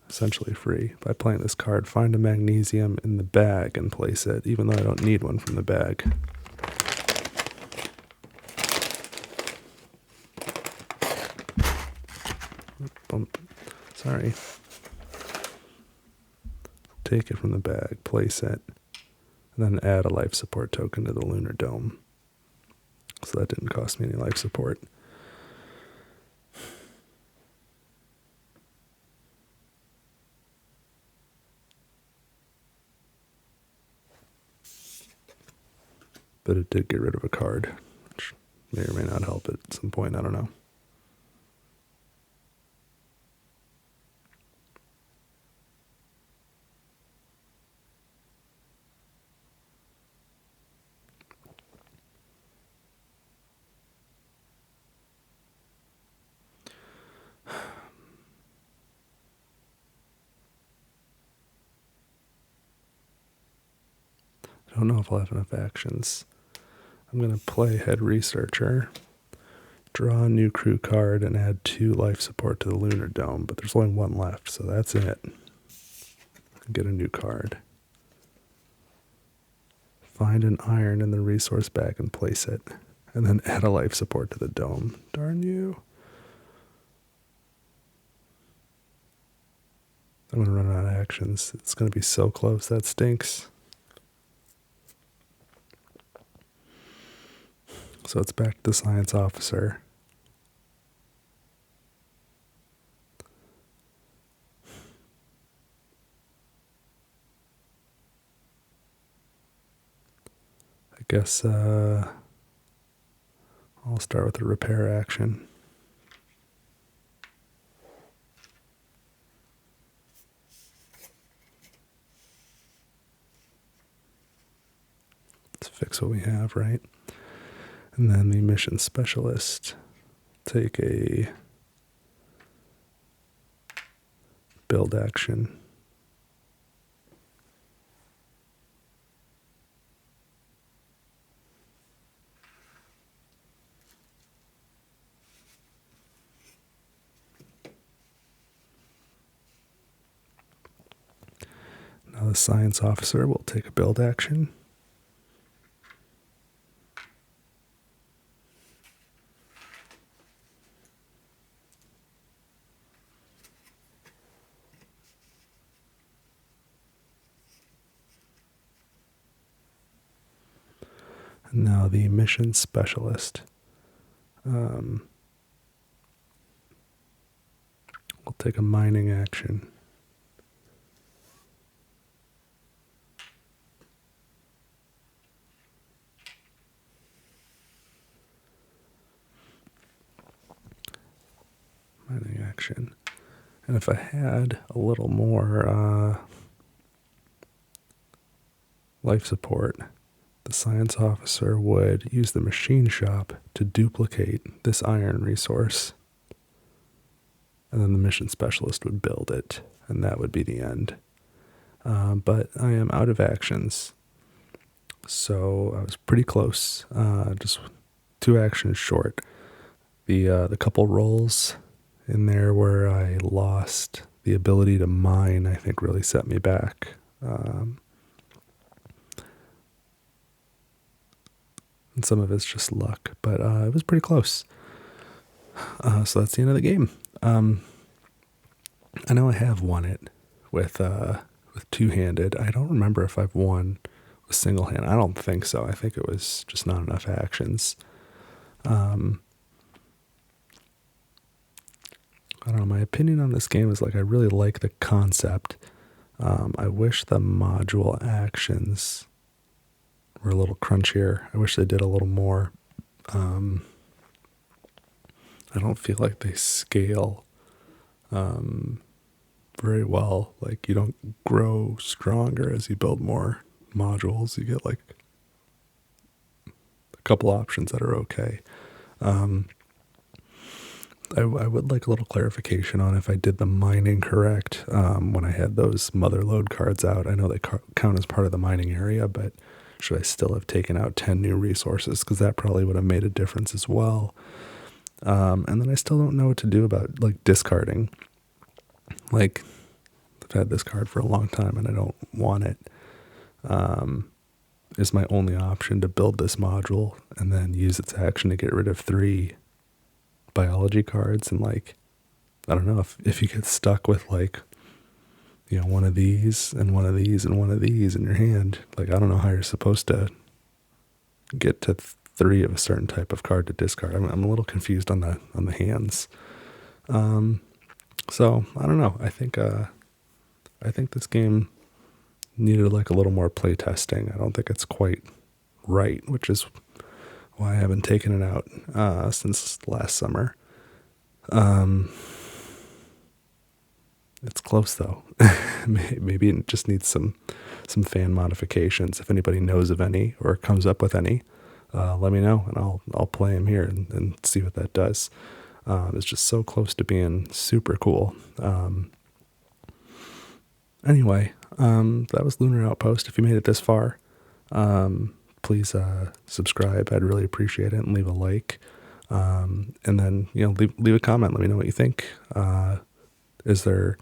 essentially free, by playing this card. Find a magnesium in the bag and place it, even though I don't need one from the bag. Bump. Sorry. Take it from the bag, place it, and then add a life support token to the lunar dome. So that didn't cost me any life support. But it did get rid of a card, which may or may not help at some point, I don't know. I don't know if I'll have enough actions. I'm going to play Head Researcher, draw a new crew card, and add 2 life support to the lunar dome, but there's only 1 left, so that's it. Get a new card. Find an iron in the resource bag and place it, and then add a life support to the dome. Darn you. I'm going to run out of actions. It's going to be so close, that stinks. So it's back to the science officer. I guess I'll start with a repair action. Let's fix what we have, right? And then the mission specialist, take a build action. Now the science officer will take a build action. Now the mission specialist will take a mining action. Mining action. And if I had a little more life support, the science officer would use the machine shop to duplicate this iron resource. And then the mission specialist would build it, and that would be the end. But I am out of actions, so I was pretty close, just 2 actions short. The couple rolls in there where I lost the ability to mine, I think really set me back. And some of it's just luck, but it was pretty close. So that's the end of the game. I know I have won it with two-handed. I don't remember if I've won with single hand. I don't think so. I think it was just not enough actions. I don't know. My opinion on this game is like I really like the concept. I wish the module actions were a little crunchier. I wish they did a little more. I don't feel like they scale very well. Like you don't grow stronger as you build more modules. You get like a couple options that are okay. I would like a little clarification on if I did the mining correct when I had those mother load cards out. I know they count as part of the mining area, but should I still have taken out 10 new resources? Because that probably would have made a difference as well. And then I still don't know what to do about like discarding. Like I've had this card for a long time and I don't want it. Is my only option to build this module and then use its action to get rid of 3 biology cards, and like I don't know if you get stuck with like one of these and one of these and one of these in your hand, like I don't know how you're supposed to get to 3 of a certain type of card to discard. I'm a little confused on the hands. So I don't know. I think this game needed like a little more play testing. I don't think it's quite right, which is why I haven't taken it out since last summer. It's close though. Maybe it just needs some fan modifications. If anybody knows of any or comes up with any, let me know and I'll play them here and see what that does. It's just so close to being super cool. Anyway, that was Lunar Outpost. If you made it this far, please subscribe. I'd really appreciate it, and leave a like. And then leave a comment. Let me know what you think. Is there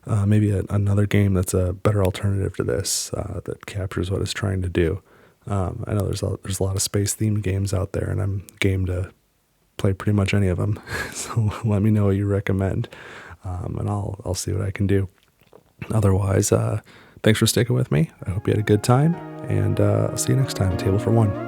maybe another game that's a better alternative to this that captures what it's trying to do? I know there's a lot of space themed games out there, and I'm game to play pretty much any of them. So let me know what you recommend, and I'll see what I can do. Otherwise, thanks for sticking with me. I hope you had a good time, and I'll see you next time. Table for One.